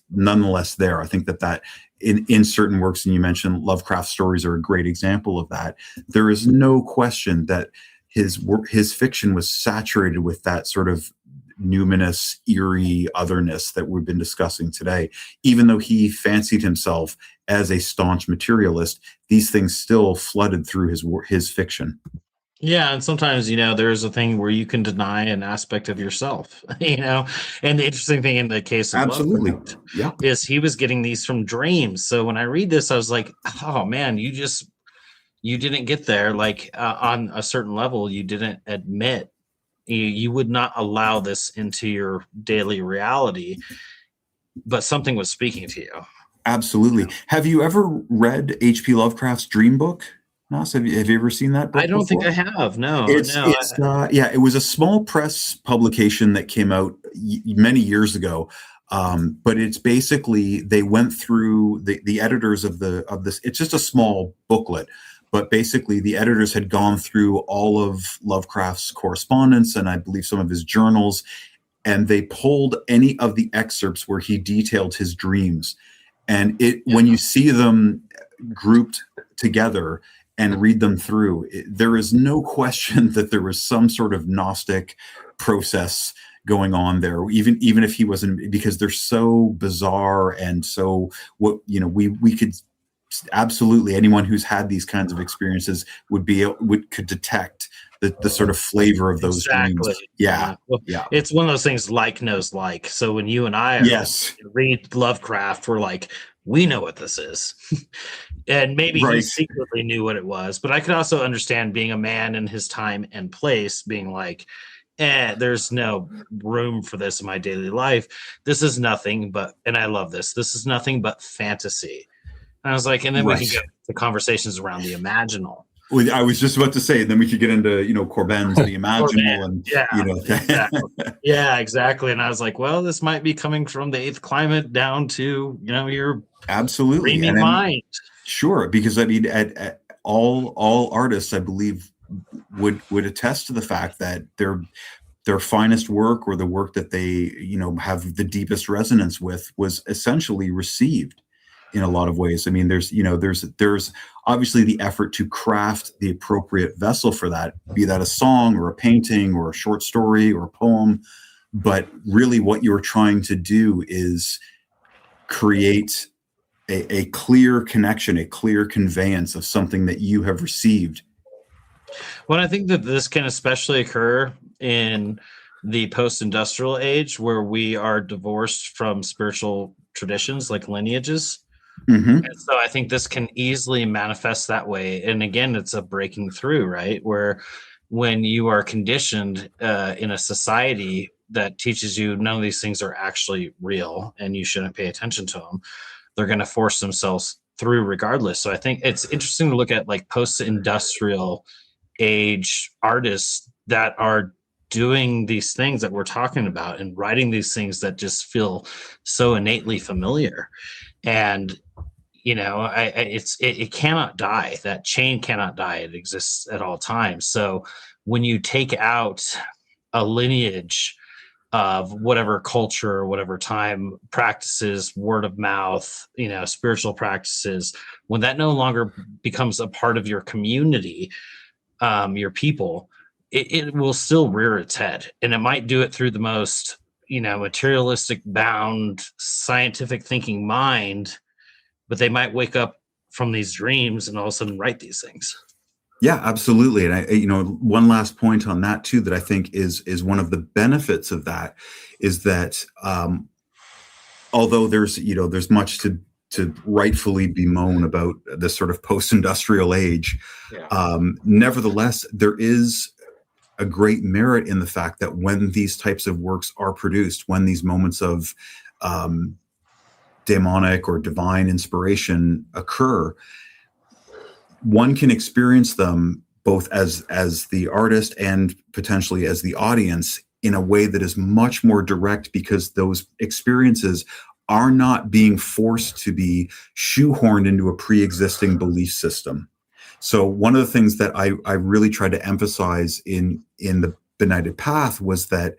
there. I think that in certain works, and you mentioned Lovecraft stories are a great example of that. There is no question that his fiction was saturated with that sort of numinous, eerie otherness that we've been discussing today. Even though he fancied himself as a staunch materialist, these things still flooded through his fiction. Yeah, and sometimes, there's a thing where you can deny an aspect of yourself, and the interesting thing in the case of Absolutely, Lovecraft, is he was getting these from dreams. So when I read this, I was like, oh man, you didn't get there. Like on a certain level, you didn't admit, you would not allow this into your daily reality, but something was speaking to you. Absolutely. Have you ever read H.P. Lovecraft's Dream Book? Naas, have you ever seen that book? I don't before? think I have. No. It was a small press publication that came out many years ago. But it's basically, they went through the editors of this. It's just a small booklet, but basically the editors had gone through all of Lovecraft's correspondence, and I believe some of his journals, and they pulled any of the excerpts where he detailed his dreams. And when you see them grouped together and read them through, there is no question that there was some sort of Gnostic process going on there, even if he wasn't, because they're so bizarre. And so we could absolutely, anyone who's had these kinds of experiences could detect the sort of flavor of those dreams. Yeah. Well, it's one of those things, like knows like. So when you and I read Lovecraft, we're like, we know what this is. And maybe he secretly knew what it was. But I could also understand, being a man in his time and place, being like, there's no room for this in my daily life. This is nothing but, and I love this, this is nothing but fantasy. And I was like, and then we Right. can get to conversations around the imaginal. Well, I was just about to say, then we could get into, Corbin's The Imaginal, and Exactly. Yeah, exactly. And I was like, well, this might be coming from the eighth climate down to, your absolutely dreaming mind. Sure, because I mean, at all artists, I believe, would attest to the fact that their finest work, or the work that they have the deepest resonance with, was essentially received in a lot of ways. I mean, there's obviously the effort to craft the appropriate vessel for that, be that a song or a painting or a short story or a poem. But really what you're trying to do is create a clear connection, a clear conveyance of something that you have received. Well, I think that this can especially occur in the post-industrial age, where we are divorced from spiritual traditions like lineages. Mm-hmm. And so I think this can easily manifest that way. And again, it's a breaking through, right? Where when you are conditioned in a society that teaches you none of these things are actually real and you shouldn't pay attention to them, they're going to force themselves through regardless. So I think it's interesting to look at like post-industrial age artists that are doing these things that we're talking about and writing these things that just feel so innately familiar. And it cannot die. That chain cannot die. It exists at all times. So when you take out a lineage of whatever culture or whatever time practices, word of mouth, spiritual practices, when that no longer becomes a part of your community, your people, it will still rear its head, and it might do it through the most materialistic bound scientific thinking mind, but they might wake up from these dreams and all of a sudden write these things. Yeah, absolutely. And I, one last point on that too, that I think is one of the benefits of that, is that although there's much to rightfully bemoan about this sort of post-industrial age, nevertheless, there is a great merit in the fact that when these types of works are produced, when these moments of demonic or divine inspiration occur, one can experience them both as the artist and potentially as the audience in a way that is much more direct, because those experiences are not being forced to be shoehorned into a pre-existing belief system. So one of the things that I really tried to emphasize in the Benighted Path was that,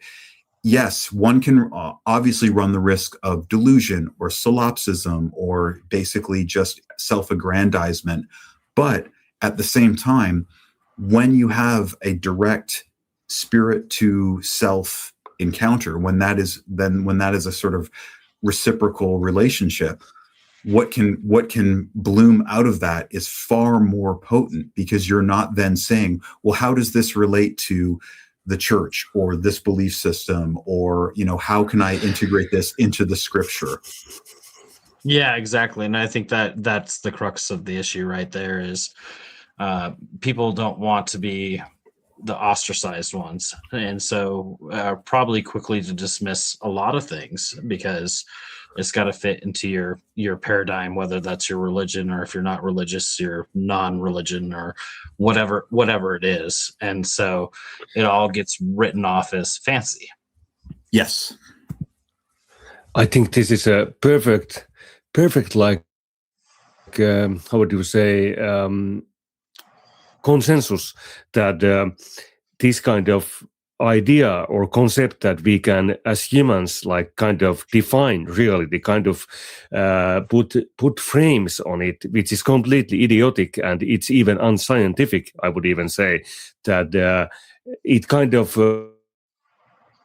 yes, one can obviously run the risk of delusion or solipsism or basically just self-aggrandizement. But at the same time, when you have a direct spirit to self encounter, when that is a sort of reciprocal relationship, what can bloom out of that is far more potent, because you're not then saying, well, how does this relate to the church or this belief system, or how can I integrate this into the scripture? Yeah, exactly. And I think that's the crux of the issue right there, is people don't want to be the ostracized ones. And so probably quickly to dismiss a lot of things, because it's got to fit into your paradigm, whether that's your religion, or if you're not religious, your non-religion, or whatever it is. And so it all gets written off as fancy. Yes. I think this is a perfect like how would you say, consensus that this kind of idea or concept that we can as humans like kind of define reality, kind of put frames on it, which is completely idiotic, and it's even unscientific. I would even say that it kind of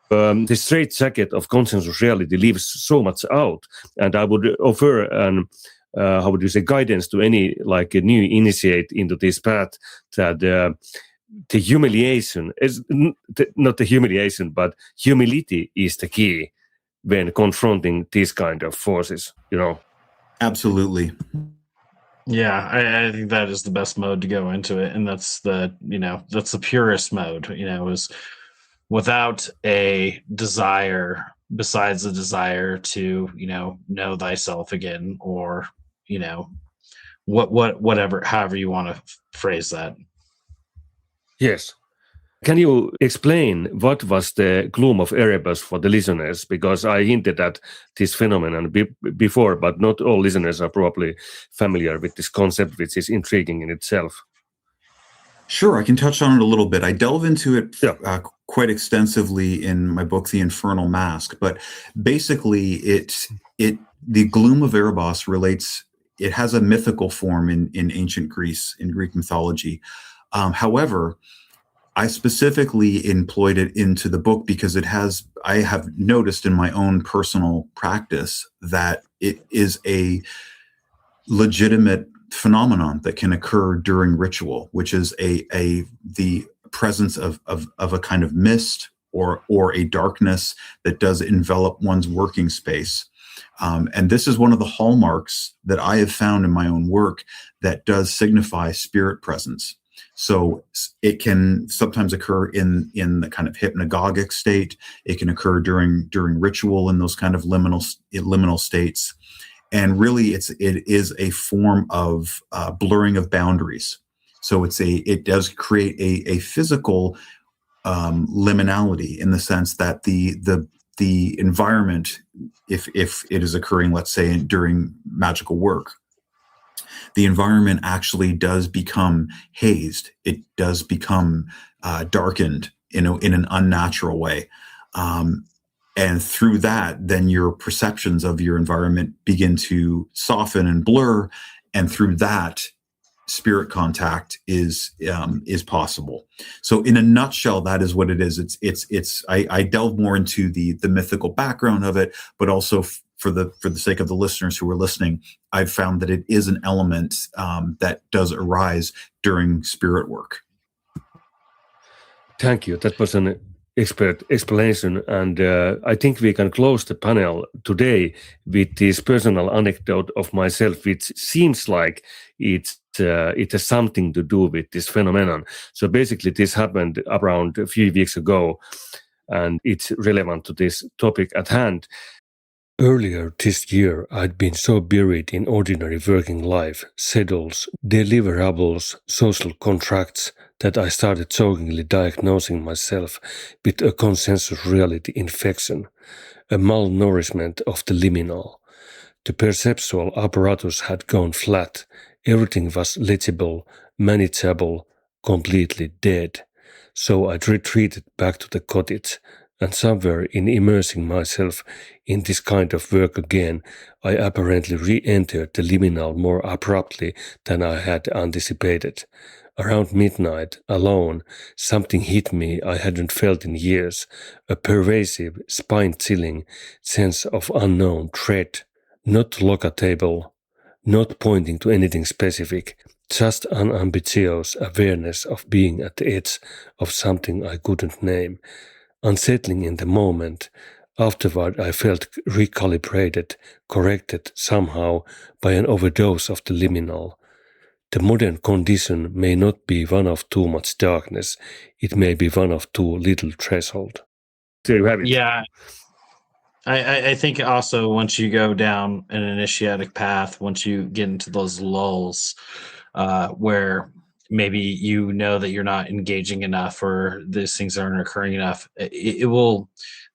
the straitjacket of consensus reality leaves so much out. And I would offer an how would you say, guidance to any like a new initiate into this path, that the humiliation is not the humiliation, but humility is the key when confronting these kind of forces, Absolutely. Yeah, I think that is the best mode to go into it, and that's the purest mode. Is without a desire besides the desire to, know thyself again, or, whatever, however you want to phrase that. Yes. Can you explain what was the gloom of Erebus for the listeners? Because I hinted at this phenomenon before, but not all listeners are probably familiar with this concept, which is intriguing in itself. Sure, I can touch on it a little bit. I delve into it quite extensively in my book, The Infernal Mask. But basically, the gloom of Erebus relates. It has a mythical form in ancient Greece, in Greek mythology. However, I specifically employed it into the book because I have noticed in my own personal practice that it is a legitimate phenomenon that can occur during ritual, which is the presence of a kind of mist or a darkness that does envelop one's working space. And this is one of the hallmarks that I have found in my own work that does signify spirit presence. So it can sometimes occur in the kind of hypnagogic state. It can occur during ritual in those kind of liminal states. And really, it is a form of blurring of boundaries. So it does create a physical liminality in the sense that the environment, if it is occurring, let's say during magical work, the environment actually does become hazed. It does become darkened in an unnatural way. And through that, then your perceptions of your environment begin to soften and blur. And through that, spirit contact is possible. So in a nutshell, that is what it is. I delve more into the mythical background of it, but also for the sake of the listeners who are listening, I've found that it is an element that does arise during spirit work. Thank you. That was an expert explanation, and I think we can close the panel today with this personal anecdote of myself, which seems like it has something to do with this phenomenon. So basically, this happened around a few weeks ago, and it's relevant to this topic at hand. Earlier this year, I'd been so buried in ordinary working life, schedules, deliverables, social contracts, that I started jokingly diagnosing myself with a consensus reality infection, a malnourishment of the liminal. The perceptual apparatus had gone flat, everything was legible, manageable, completely dead. So I retreated back to the cottage, and somewhere in immersing myself in this kind of work again, I apparently re-entered the liminal more abruptly than I had anticipated. Around midnight, alone, something hit me I hadn't felt in years, a pervasive, spine-chilling sense of unknown dread. Not locatable, not pointing to anything specific, just an ambiguous awareness of being at the edge of something I couldn't name. Unsettling in the moment, afterward I felt recalibrated, corrected somehow by an overdose of the liminal. The modern condition may not be one of too much darkness, it may be one of too little threshold. There you have it. Yeah. I think also once you go down an initiatic path, once you get into those lulls where maybe you know that you're not engaging enough or these things aren't occurring enough, it will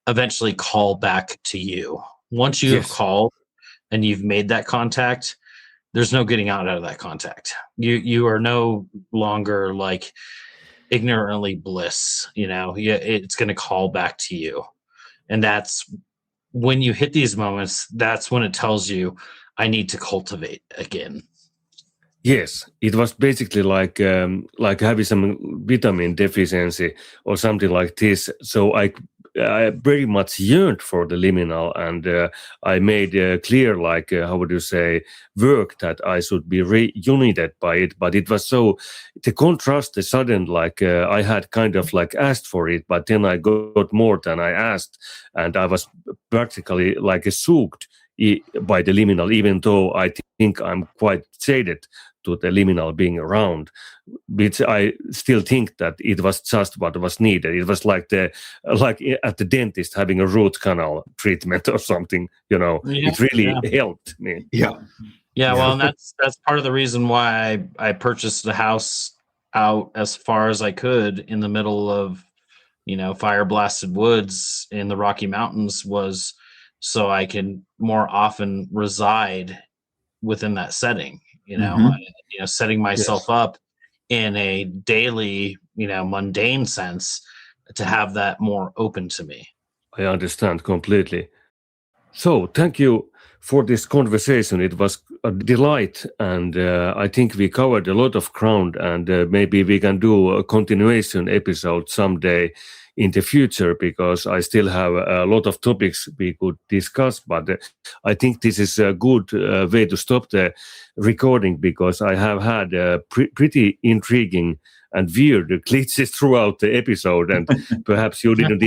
eventually call back to you. Once you have called and you've made that contact, there's no getting out of that contact. You are no longer like ignorantly bliss, it's going to call back to you. And that's when you hit these moments, that's when it tells you, I need to cultivate again. Yes, it was basically like having some vitamin deficiency or something like this. So I very much yearned for the liminal, and I made clear, how would you say, work that I should be reunited by it. But it was so, the contrast, the sudden, I had kind of asked for it, but then I got more than I asked, and I was practically soaked by the liminal, even though I think I'm quite jaded to the liminal being around, which I still think that it was just what was needed. It was like at the dentist having a root canal treatment or something, it really helped me. Yeah, well, and that's part of the reason why I purchased the house out as far as I could in the middle of, fire blasted woods in the Rocky Mountains, was so I can more often reside within that setting, setting myself up in a daily, mundane sense, to have that more open to me. I understand completely. So thank you for this conversation. It was a delight, and I think we covered a lot of ground, and maybe we can do a continuation episode someday in the future, because I still have a lot of topics we could discuss, but I think this is a good way to stop the recording, because I have had pretty intriguing and weird glitches throughout the episode, and perhaps you didn't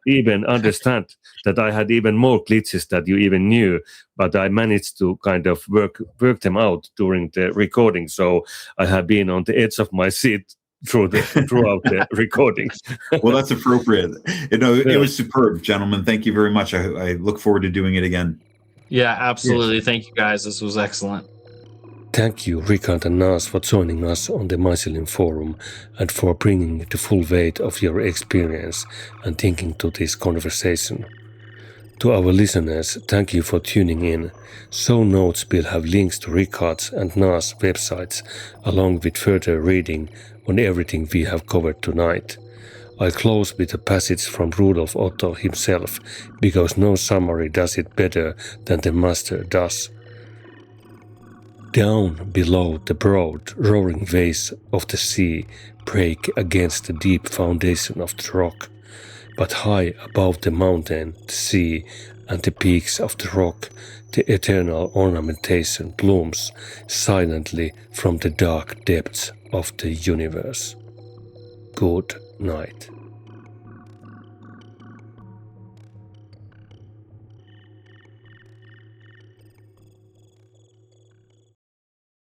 even understand that I had even more glitches that you even knew, but I managed to kind of work them out during the recording. So I have been on the edge of my seat throughout the recordings. Well, that's appropriate. It was superb, gentlemen. Thank you very much. I look forward to doing it again. Yeah, absolutely. Yes. Thank you, guys. This was excellent. Thank you, Richard and Naas, for joining us on the Mycelium Forum and for bringing the full weight of your experience and thinking to this conversation. To our listeners, thank you for tuning in. Show notes will have links to Richard's and Naas' websites, along with further reading on everything we have covered tonight. I close with a passage from Rudolf Otto himself, because no summary does it better than the master does. Down below, the broad, roaring waves of the sea break against the deep foundation of the rock, but high above the mountain, the sea, and the peaks of the rock, the eternal ornamentation blooms silently from the dark depths of the universe. Good night.